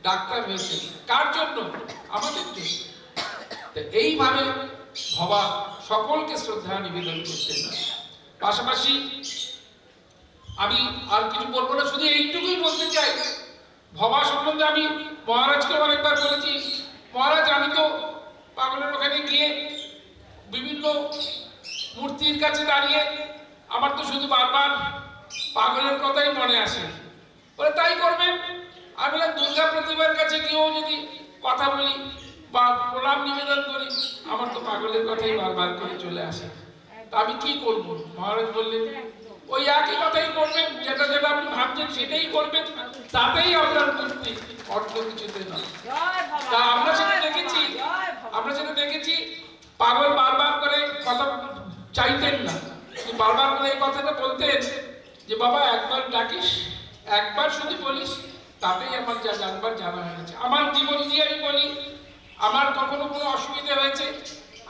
ডাক্তার হয়েছে। কার জন্য? আমাদের জন্য। এইভাবে ভবা সকলকে শ্রদ্ধা নিবেদন করতেন। পাশাপাশি আমি আর কিছু বলবো না, শুধু এইটুকুই বলতে চাই ভবা সম্বন্ধে আমি মহারাজকে অনেকবার বলেছি, মহারাজ আমি তো পাগলের ওখানে গিয়ে বিভিন্ন মূর্তির কাছে দাঁড়িয়ে আমার তো শুধু বারবার পাগলের কথাই মনে আসে। বলে তাই করবেন। আমি বললাম দুর্গা প্রতিমার কাছে গিয়েও যদি কথা বলি বা প্রণাম নিবেদন করি, আমার তো পাগলের কথাই বারবার করে চলে আসে। তা আমি কি করব? মহারাজ বললেন ওই একই কথাই করবেন, যেটা যেটা আপনি ভাবছেন সেটাই করবেন, তাতেই আপনার মুক্তি, অর্থ কিছুতে না। তা আমরা সেটা দেখেছি পাগল বারবার করে কথা চাইতেন না, বারবার করে এই কথাটা বলতেন যে বাবা একবার ডাকিস, একবার শুধু বলিস, তাতেই আমার যা জানবার জানা হয়ে গেছে। আমার জীবন দিয়ে আমি বলি, আমার কখনো কোনো অসুবিধা হয়েছে,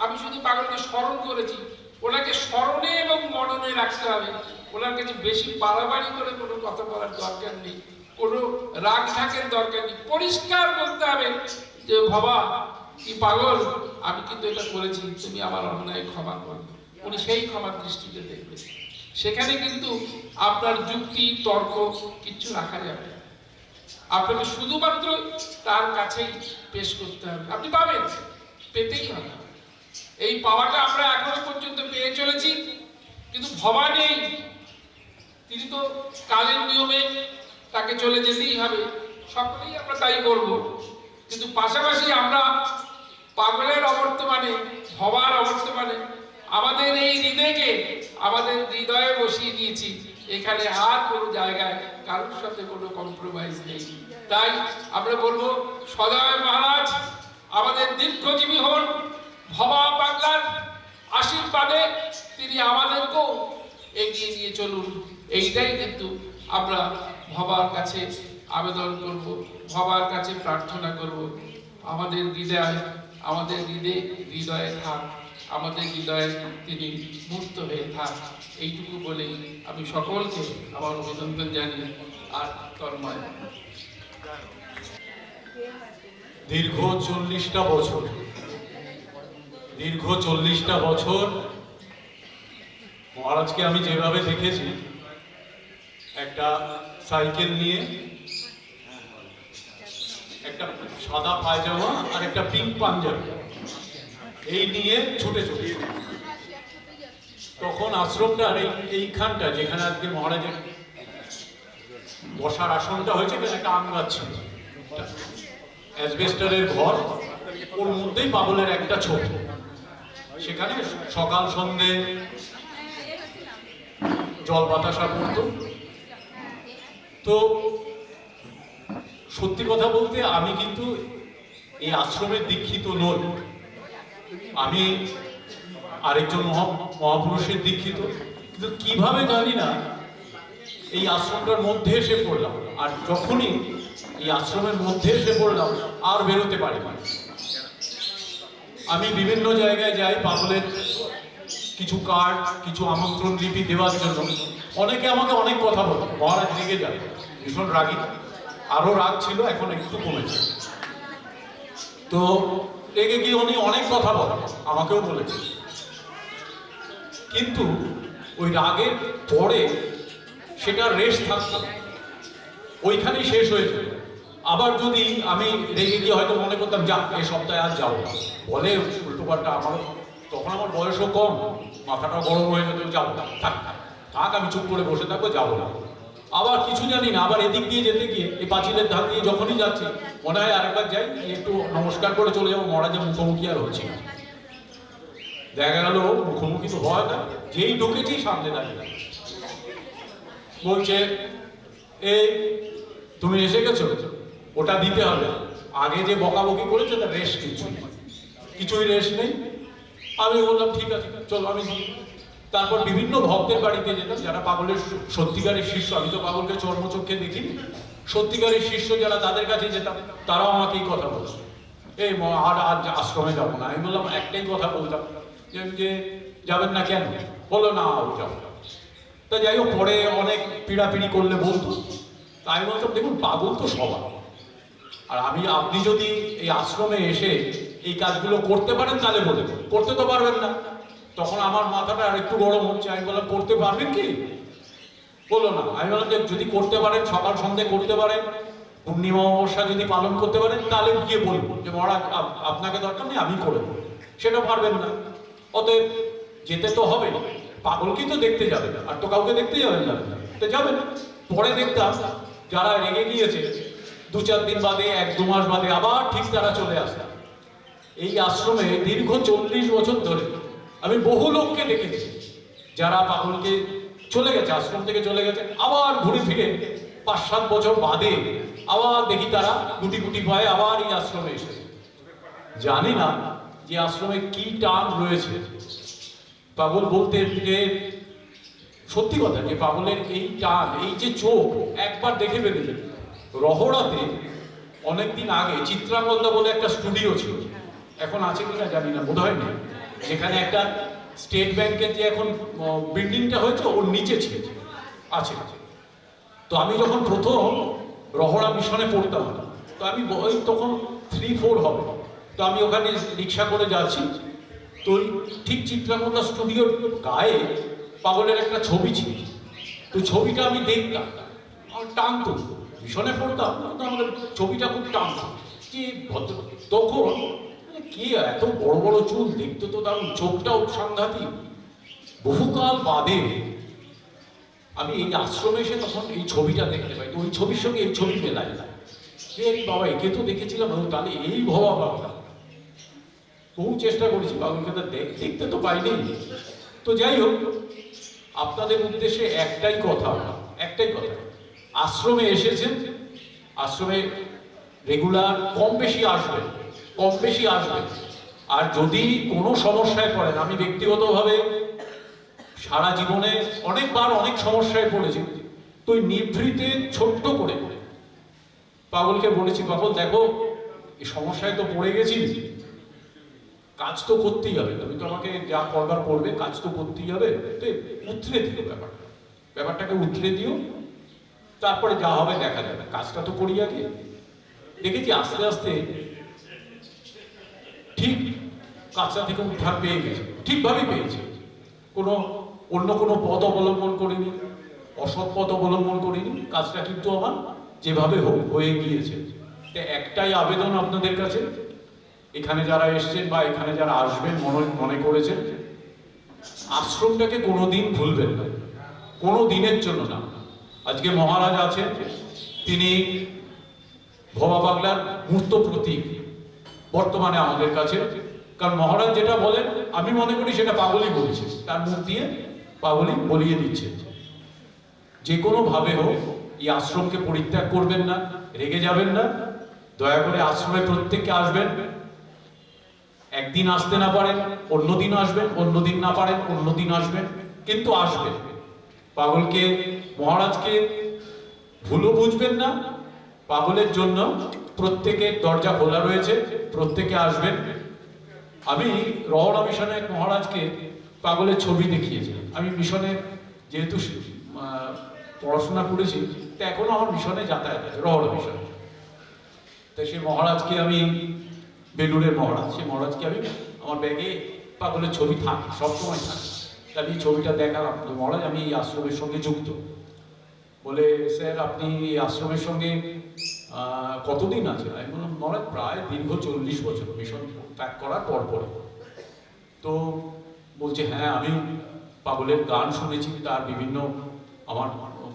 আমি শুধু পাগলকে স্মরণ করেছি। ওনাকে স্মরণে এবং মননে রাখতে হবে। ওনার কাছে বেশি বাড়াবাড়ি করে কোনো কথা বলার দরকার নেই, কোনো রাগ ঢাকের দরকার নেই। পরিষ্কার বলতে হবে যে বাবা কি পাগল, আমি কিন্তু এটা করেছি, তুমি আমার অন্যায় ক্ষমা করো। উনি সেই ক্ষমার দৃষ্টিতে দেখবেন। সেখানে কিন্তু আপনার যুক্তি তর্ক কিচ্ছু রাখা যাবে না। আপনাকে শুধুমাত্র তার কাছেই পেশ করতে হবে, আপনি পাবেন, পেতেই হবে। এই পাওয়াটা আমরা এখনো পর্যন্ত পেয়ে চলেছি, কিন্তু ভবা নেই। তিনি তো কালের নিয়মে তাকে চলে যেতেই হবে, সকলেই আমরা তাই করব। কিন্তু পাশাপাশি আমরা পাগলের অবর্তমানে, ভবার অবর্তমানে আমাদের এই হৃদয়কে আমাদের হৃদয়ে বসিয়ে দিয়েছি। এখানে আর কোনো জায়গায় কারোর সাথে কোনো কম্প্রোমাইজ নেই। তাই আমরা বলবো সদয় মহারাজ আমাদের দীর্ঘজীবী হন, ভবা বাংলার আশীর্বাদে তিনি আমাদেরকেও এগিয়ে নিয়ে চলুন। এইটাই কিন্তু আমরা ভবার কাছে আবেদন করব, ভবার কাছে প্রার্থনা করব। আমাদের হৃদয়ে থাক, আমাদের হৃদয়ে তিনি মূর্ত হয়ে থাক, এইটুকু বলেই আমি সকলকে আমার অভিনন্দন জানিয়ে আর তন্ময়। দীর্ঘ 40টা বছর মহারাজকে আমি যেভাবে দেখেছি, একটা সাইকেল নিয়ে, একটা সাদা পায়জামা আর একটা পিঙ্ক পাঞ্জাবি এই নিয়ে ছুটে চলেছে। তখন আশ্রমটার এইখানটা যেখানে আজকে মহারাজের বসার আসনটা হয়েছে, একটা আম গাছ ছিল, অ্যাসবেস্টারের ঘর, ওর মধ্যেই পাগলের একটা ছবি। সেখানে সকাল সন্ধে জল বাতাসা পড়ত। তো সত্যি কথা বলতে আমি কিন্তু এই আশ্রমের দীক্ষিত নই, আমি আরেকজন মহাপুরুষের দীক্ষিত, কিন্তু কিভাবে জানি না এই আশ্রমটার মধ্যে এসে পড়লাম। আর যখনই এই আশ্রমের মধ্যে এসে পড়লাম আর বেরোতে পারি না। আমি বিভিন্ন জায়গায় যাই পাগলের কিছু কার্ড, কিছু আমন্ত্রণ লিপি দেওয়ার জন্য। অনেকে আমাকে অনেক কথা বলে, মহারাজ রেগে যাবে, ভীষণ রাগী, আরো রাগ ছিল, এখন একটু কমেছে। তো রেগে গিয়ে উনি অনেক কথা বলে, আমাকেও বলেছে। কিন্তু ওই রাগের পরে সেটা রেশ থাকতো, ওইখানেই শেষ হয়ে যেত। আবার যদি আমি রেগে গিয়ে হয়তো মনে করতাম যা এই সপ্তাহে আর যাবো না, বলে উল্টোপাল্টা, তখন আমার বয়সও কম, মাথাটা গরম হয়ে যেত, যাবো না, থাক আমি চুপ করে বসে থাকবো, যাবো না। আবার কিছু জানি না, আবার এদিক দিয়ে যেতে গিয়ে এই পাঁচিলের ধার দিয়ে যখনই যাচ্ছি মনে হয় আরেকবার যাই, একটু নমস্কার করে চলে যাবো, মহারাজের মুখোমুখি আর হচ্ছে না। দেখা গেল মুখোমুখি তো হয় না, যেই ঢুকেছি সামনে দাঁড়িয়ে বলছে এই তুমি এসে গেছো, ওটা দিতে হবে। আগে যে বকাবকি করেছে তার রেশ কিছুই রেশ নেই। আমি বললাম ঠিক আছে চলো আমি দিই। তারপর বিভিন্ন ভক্তের বাড়িতে যেতাম, যারা পাগলের সত্যিকারের শিষ্য, আমি তো পাগলকে চর্মচক্ষে দেখিনি, সত্যিকারের শিষ্য যারা, তাদের কাছে যেতাম, তারাও আমাকে এই কথা বলতো, এই আর আজ আশ্রমে যাবো না। আমি বললাম একটাই কথা বলতাম যে যাবেন না কেন? বললো না যাবো। তা যাই হোক, পরে অনেক পিড়াপিড়ি করলে বলতো। তাই বলতাম দেখুন পাগল তো সবার, আর আপনি যদি এই আশ্রমে এসে এই কাজগুলো করতে পারেন তাহলে বলে, করতে তো পারবেন না। তখন আমার মাথাটা আর একটু গরম হচ্ছে। আমি বললাম করতে পারবেন কি? বললো না। আমি বললাম যে যদি করতে পারেন, সকাল সন্ধ্যে করতে পারেন, পূর্ণিমা অমাবস্যা যদি পালন করতে পারেন তাহলে গিয়ে বলবো যে মহারাজ আপনাকে দরকার নেই, আমি করে দেবো। সেটা পারবেন না, অতএব যেতে তো হবে। পাগলকেই তো দেখতে যাবেন, আর তো কাউকে দেখতে যাবেন না, তো যাবেন। পরে দেখতাম যারা রেগে গিয়েছে 2-4 দিন বাদে, 1-2 মাস বাদে আবার ঠিক তারা চলে আসে। এই আশ্রমে দীর্ঘ 40 বছর ধরে আমি বহু লোককে দেখেছি যারা পাগলকে চলে গেছে, আশ্রম থেকে চলে গেছে, আবার ঘুরে ফিরে 5-7 বছর বাদে আবার দেখি তারা গুটি গুটি পায়ে আবার এই আশ্রমে এসেছে। জানি না যে আশ্রমে কি টান রয়েছে। পাগল বলতে যে সত্যি কথা, যে পাগলের এই টান, এই যে চোখ একবার দেখে ফেলেছে। রহড়াতে অনেকদিন আগে চিত্রাঙ্গদা বলে একটা স্টুডিও ছিল, এখন আছে কিনা জানি না, বোধহয় নেই, যেখানে একটা স্টেট ব্যাংকের যে এখন বিল্ডিংটা হয়েছে ওর নিচে ছিল, আছে। তো আমি যখন প্রথম রহড়া মিশনে পড়তাম, তো আমি ওই তখন 3-4 হবে, তো আমি ওখানে রিক্সা করে যাচ্ছি, তো ঠিক চিত্রাঙ্গদা স্টুডিওর গায়ে পাগলের একটা ছবি ছিল। তো ছবিটা আমি দেখতাম, আমার টানতো, মিশনে পড়তাম কিন্তু আমাদের ছবিটা খুব টানতো। কি তখন কে এত বড় বড় চুল, দেখতে তো দারুণ, চোখটাও সাংঘাতিক। বহুকাল বাদে আমি এই আশ্রমে এসে তখন এই ছবিটা দেখতে পাই, তো ওই ছবির সঙ্গে এই ছবি মেলায় না। সে বাবা, একে তো দেখেছিলাম, তাহলে এই ভবা বাবা। বহু চেষ্টা করেছি বাবুকে তো দেখতে তো পাইনি। তো যাই হোক, আপনাদের উদ্দেশ্যে একটাই কথা, আশ্রমে এসেছেন, আশ্রমে রেগুলার কম বেশি আসবেন। আর যদি কোনো সমস্যায় পড়েন, আমি ব্যক্তিগতভাবে সারা জীবনে অনেকবার অনেক সমস্যায় পড়েছি, তো ওই নিভৃতে ছোট্ট করে পাগলকে বলেছি, পাগল দেখো এই সমস্যায় তো পড়ে গেছি, কাজ তো করতেই হবে, তুমি তো আমাকে যা করবার করবে, কাজ তো করতেই হবে, তো উতরে দিও ব্যাপারটাকে উতরে দিও, তারপরে যা হবে দেখা যাবে, কাজটা তো করি আগে। দেখেছি আস্তে আস্তে ঠিক কাজটা থেকে উদ্ধার পেয়ে গেছে, ঠিকভাবেই পেয়েছে। অন্য কোনো পথ অবলম্বন করিনি, অসৎ পথ অবলম্বন করিনি, কাজটা কিন্তু আমার যেভাবে হয়ে গিয়েছে। তো একটাই আবেদন আপনাদের কাছে, এখানে যারা এসছেন বা এখানে যারা আসবেন মনে করেছেন, আশ্রমটাকে কোনোদিন ভুলবেন না, কোনো দিনের জন্য না। আজকে মহারাজ আছেন, তিনি ভবা পাগলার মূর্ত প্রতীক বর্তমানে আমাদের কাছে। কারণ মহারাজ যেটা বলেন আমি মনে করি সেটা পাগলই বলছে, তার মুখ দিয়ে পাগলই বলিয়ে দিচ্ছে। যে কোনো ভাবে হোক এই আশ্রমকে পরিত্যাগ করবেন না, রেগে যাবেন না, দয়া করে আশ্রমে প্রত্যেককে আসবেন। একদিন আসতে না পারেন অন্যদিন আসবেন, অন্যদিন না পারেন অন্যদিন আসবেন, কিন্তু আসবেন। পাগলকে, মহারাজকে ভুলও বুঝবেন না। পাগলের জন্য প্রত্যেকের দরজা খোলা রয়েছে, প্রত্যেকে আসবেন। আমি রহড়া মিশনে এক মহারাজকে পাগলের ছবি দেখিয়েছি। আমি মিশনে যেহেতু পড়াশোনা করেছি, তো এখনো আমার মিশনে যাতায়াত আছে, রহড়া মিশনে। তো সেই মহারাজকে আমি, বেলুড়ের মহারাজ, সেই মহারাজকে আমি, আমার ব্যাগে পাগলের ছবি থাকে, সবসময় থাকে। তাহলে এই ছবিটা দেখালাম, মহারাজ আমি এই আশ্রমের সঙ্গে যুক্ত। বলে স্যার আপনি এই আশ্রমের সঙ্গে কতদিন আছেন? আমি বললাম মহারাজ প্রায় দীর্ঘ 40 বছর, মিশন ত্যাগ করার পরে। তো বলছে হ্যাঁ আমি পাগলের গান শুনেছি, তার বিভিন্ন, আমার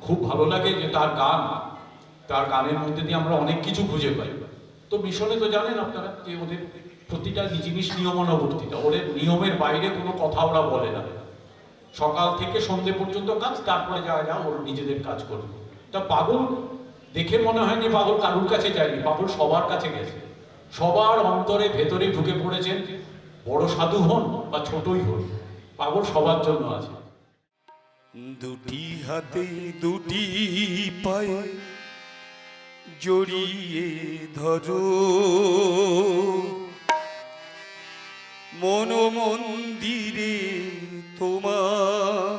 খুব ভালো লাগে যে তার গানের মধ্যে দিয়ে আমরা অনেক কিছু খুঁজে পাই। তো মিশনে তো জানেন আপনারা যে ওদের প্রতিটা জিনিস নিয়মানুবর্তিতা, ওদের নিয়মের বাইরে কোনো কথা ওরা বলে না। সকাল থেকে সন্ধ্যে পর্যন্ত কাজ, তারপরে যা ওর নিজেদের কাজ করবে। তা পাগল দেখে মনে হয় যে পাগল কারুর কাছে যায়নি, পাগল সবার কাছে গেছে, সবার অন্তরে ভেতরে ঢুকে পড়েছেন। বড় সাধু হন বা ছোটই হন, পাগল সবার জন্য আছে। দুটি হাতে দুটি পায়ে জড়িয়ে ধরো, মন মন্দিরে তোমার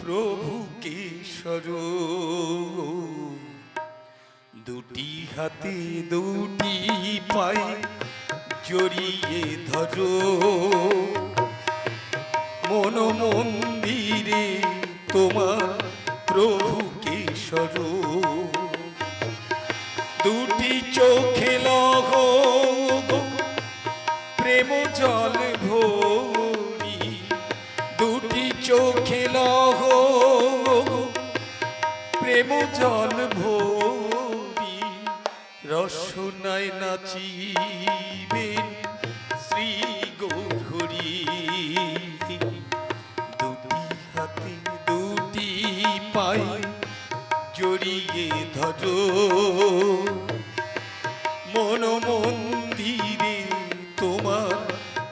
প্রভুকে সরো। দুটি হাতে দুটি পায়ে জড়িয়ে ধরো, মন মন্দিরে তোমার প্রভুকে সরো। চোখে লহ প্রেম জল ভরি, দুটি চোখে লহ প্রেম জল ভরি, রসনায় নাচিবেন শ্রী গৌরহরি। দুটি হাতে দুটি পায়ে জড়িয়ে ধরো, মন মন্দিরে তোমার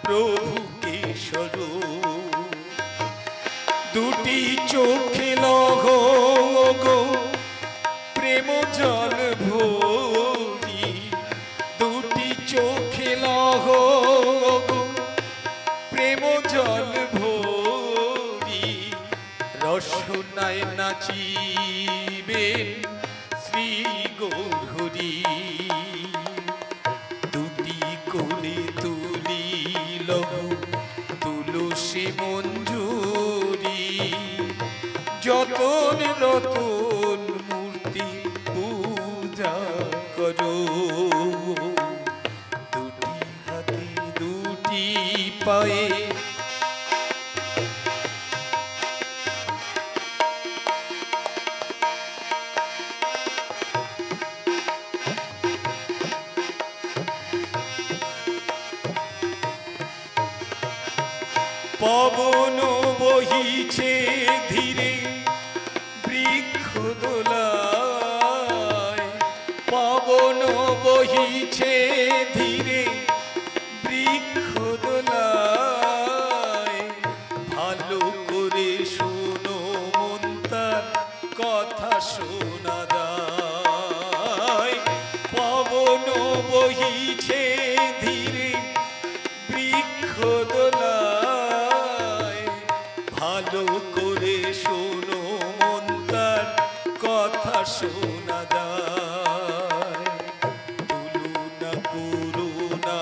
প্রভুকে সরো। দুটি চোখে লহ প্রেম জল ভরি, দুটি চোখে লহ প্রেম জল ভরি, রসনায় নাচিবেন শ্রী গৌরহরি। দুটি কোলে তুলিল তুলসী মঞ্জুরি, যতন রতন মূর্তি পূজা করো। দুটি হাতে দুটি পায়ে পবন বহিছে ধীরে বৃক্ষ দোলায়, পবন বহিছে ধীরে বৃক্ষ দোলায়, ভালো করে শোনো মন তার কথা শোনা যায়। পবন বহিছে ধীরে বৃক্ষ দোলায়, ভালো করে শোনো মন তার কথা শোনা যায়। তুলনা করো না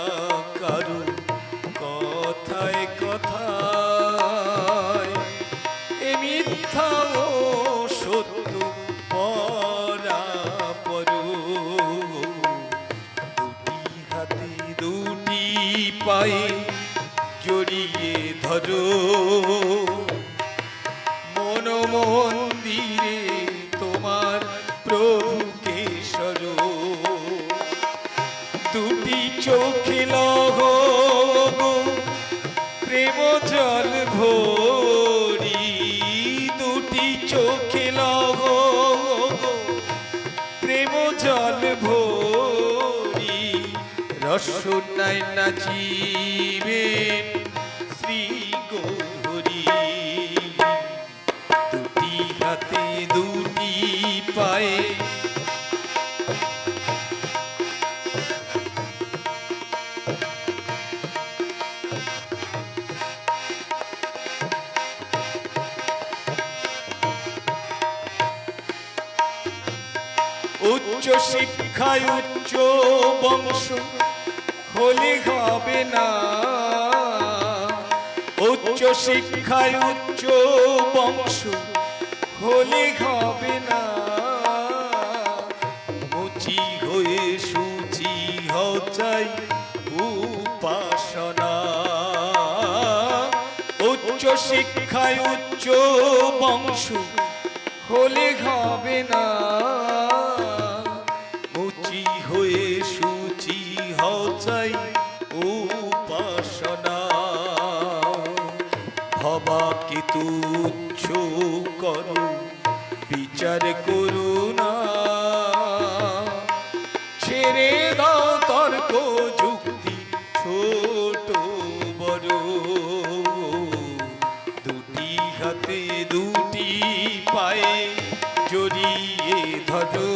কারো কথায় কথায়, এ মিথ্যা ও সত্য পরাপর। দুটি হাতে দুটি পায়ে জড়িয়ে ধরো, মন মন্দিরে তোমার প্রভুকে সরো। দুটি চোখে লহ প্রেম জল ভরি, দুটি চোখে লহ প্রেম জল ভরি, রসনায় নাচিবেন শ্রী গৌরহরি। দুটি হাতে দুটি পায়ে উচ্চ শিক্ষায় উচ্চ বংশ হলে হবে না, উচ্চ শিক্ষায় উচ্চ বংশ হলে হবে না, মুচি হয়ে সূচি হও চাই উপাসনা। উচ্চ শিক্ষায় উচ্চ বংশ হলে হবে না, মুচি হয়ে সূচি হও চাই উপাসনা। ভবাকে তুচ্ছ করো বিচার করো না, ছেড়ে দাও তর্ক যুক্তি ছোট বড়। দুটি হাতে দুটি পায়ে জড়িয়ে ধরো,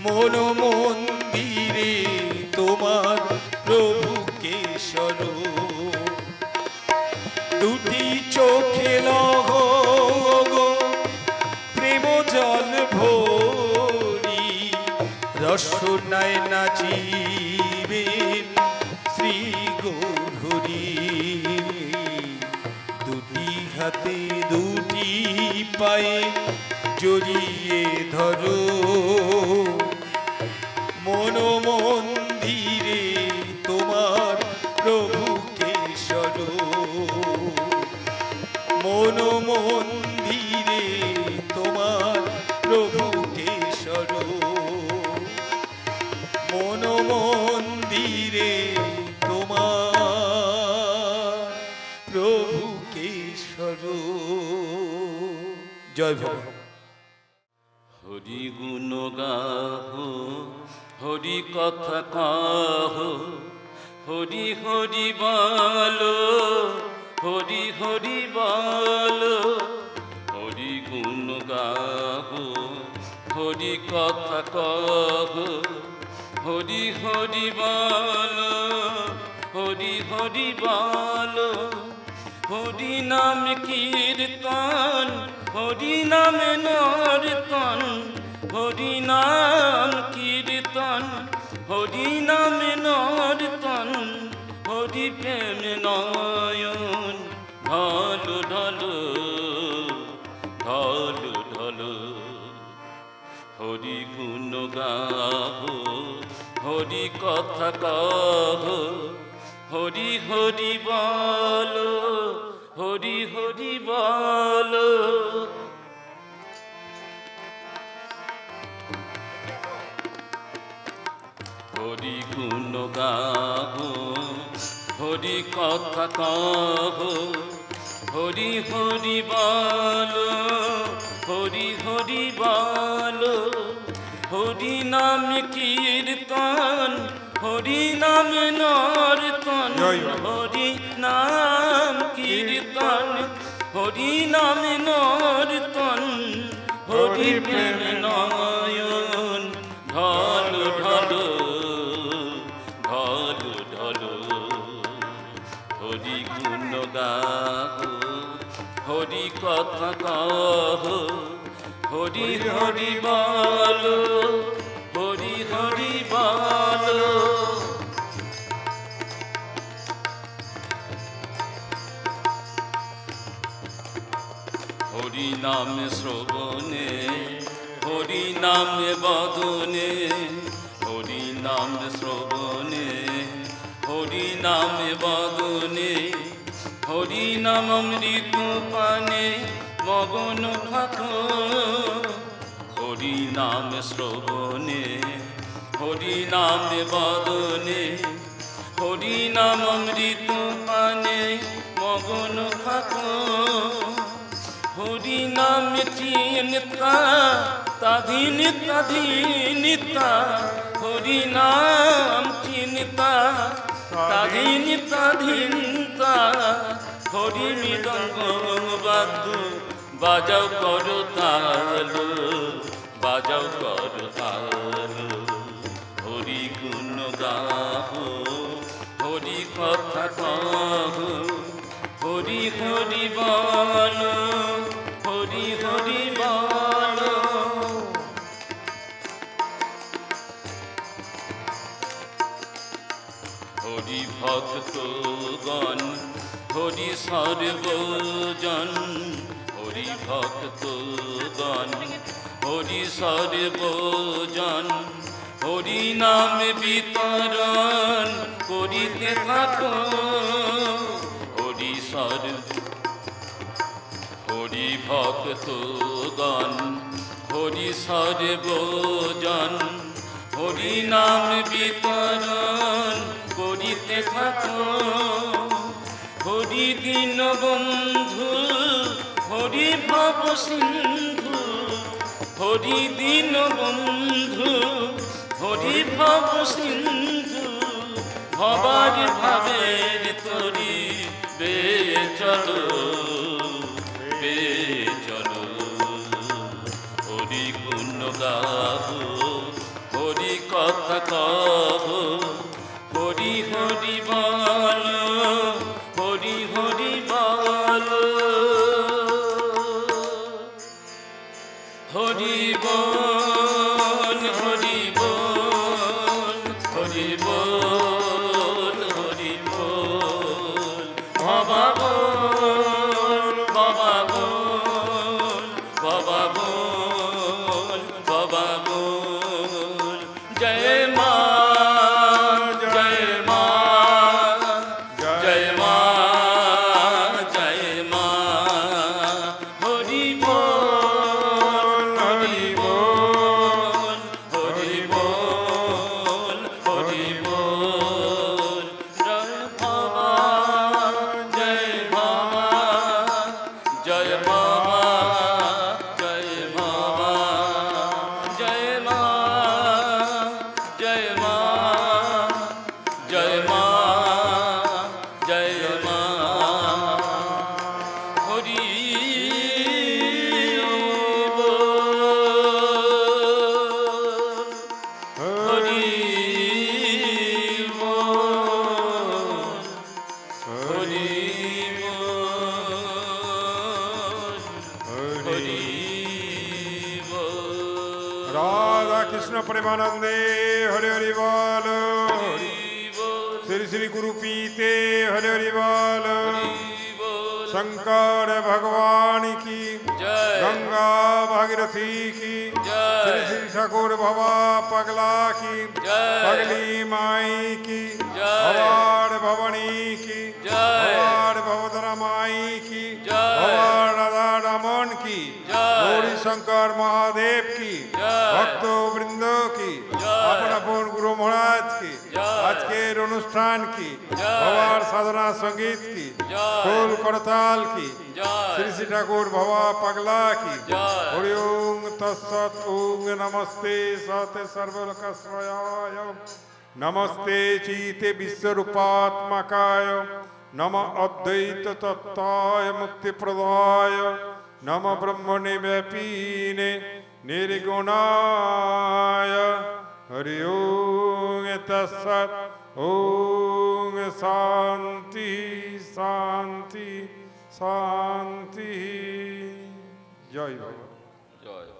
মন মন্দিরে তোমার প্রভুকে সরো। দুটি চোখে লহ প্রেম জল ভরি, রসনায় নাচিবেন শ্রী গৌরহরি। দুটি হাতে দুটি পায়ে জড়িয়ে ধরো, মন মন্দিরে তোমার প্রভুকে স্বরূপ, মন মন্দিরে তোমার প্রভুকে স্বরূপ, মন মন্দিরে তোমার প্রভুকে স্বরূপ। জয় ভগবান। হরি গুণ গাহ, হরি কথা কাহ, হরি হরি বলো, হরি হরি বলো। হরি গুণ গাহ, হরি কথা কাহ, হরি হরি বলো, হরি হরি বলো। হরি নাম কীর্তন, হরি নামে নর্তন, হরি নাম কীর্তন, হরি নামে নর্তন। হরি প্রেম নয়ন ঢালো ঢালো, ঢালো ঢালো। হরি গুণ গাহ, হরি কথা কাহ, হরি হরি বলো, হরি হরি বলো। হরি গুণ গাহ, হরি কথা কাহ, হরি হরি বলো, হরি হরি বলো। হরি নাম কীর্তন, হরি নাম নর্তন, হরি নাম কীর্তন, হরি নাম নর্তন। হরি প্রেম নয়ন ঢালো ঢালো, ঢালো ঢালো। হরি গুণ গাহ, হরি কথা কাহ, হরি হরি বলো, হরি হরি বলো। হরি নাম শ্রবণে, হরি নাম বদনে, হরি নাম শ্রবণে, হরি নাম বদনে। হরি নাম অমৃত পানে মগন থাকো, হরি নাম শ্রবণে, হরি নাম বদনে। হরি নাম অমৃত পানে মগন থাকো। হরি নাম চিন্তা তাধীন তাধীনতা, হরি নাম চিন্তা তাধীন তাধীনতা। হরি মৃদঙ্গ বাদ্য বাজাও করো তাল, বাজাও করো তাল। হরি গুণ গাহ, হরি কথা কহ, হরি হরি বলো, হরি হরি বলো। হরি ভক্তগণ, হরি সর্বজন, হরি ভক্তগণ, হরি সর্বজন। হরি নাম বিতরণ করিতে থাকো, হরি হরি ভক্তগণ, হরি সর্বজন। হরি নাম বিতরণ করিতে থাকো। হরি দীন বন্ধু, হরি ভব সিন্ধু, হরি দীন বন্ধু, হরি ভব সিন্ধু। ভবার ভাবের তরি বে চলো, বে চলো। হরি গুণ গাহ, হরি কথা কহ, হরি হরি বলো, হরি হরি বলো। হরি বল, হরি বল, হরি বল, হরি বল। বাবা বল, বাবা বল, বাবা বল, বাবা বল। জয় মা জয় মা জয় মা জয় মা জয় মা জয় মা হরি হরি হরি রাধা কৃষ্ণ প্রেমানন্দে হরে হরি বল শ্রী শ্রী গুরু পীতে হরে হরি বল शंकर भगवान की जय गंगा भागीरथी की जय श्री श्री ठाकुर भवा पगला की जय पगली माई की जय भवार भवनी की जय भवार भवधरा माई की जय भवार राधा रमन की जय गौरी शंकर महादेव की जय भक्त वृंद की जय अपन अपन गुरु महाराज की जय आज के অনুষ্ঠান की जय भवार साधना संगीत की जय फूल करताल की जय श्री श्री ठाकुर भवा पगला की जय हरि ओम तत्सत ओम नमस्ते सते सर्वलोकस्वयाय नमस्ते चीते विश्वरूपात्मकाय नम अद्वैत तत्ताय मुक्तिप्रदाय नम ब्रह्मणे व्यापीने निर्गुणाय हरि ओम तत्सत ओम शांति शांति शांति जय भगवान जय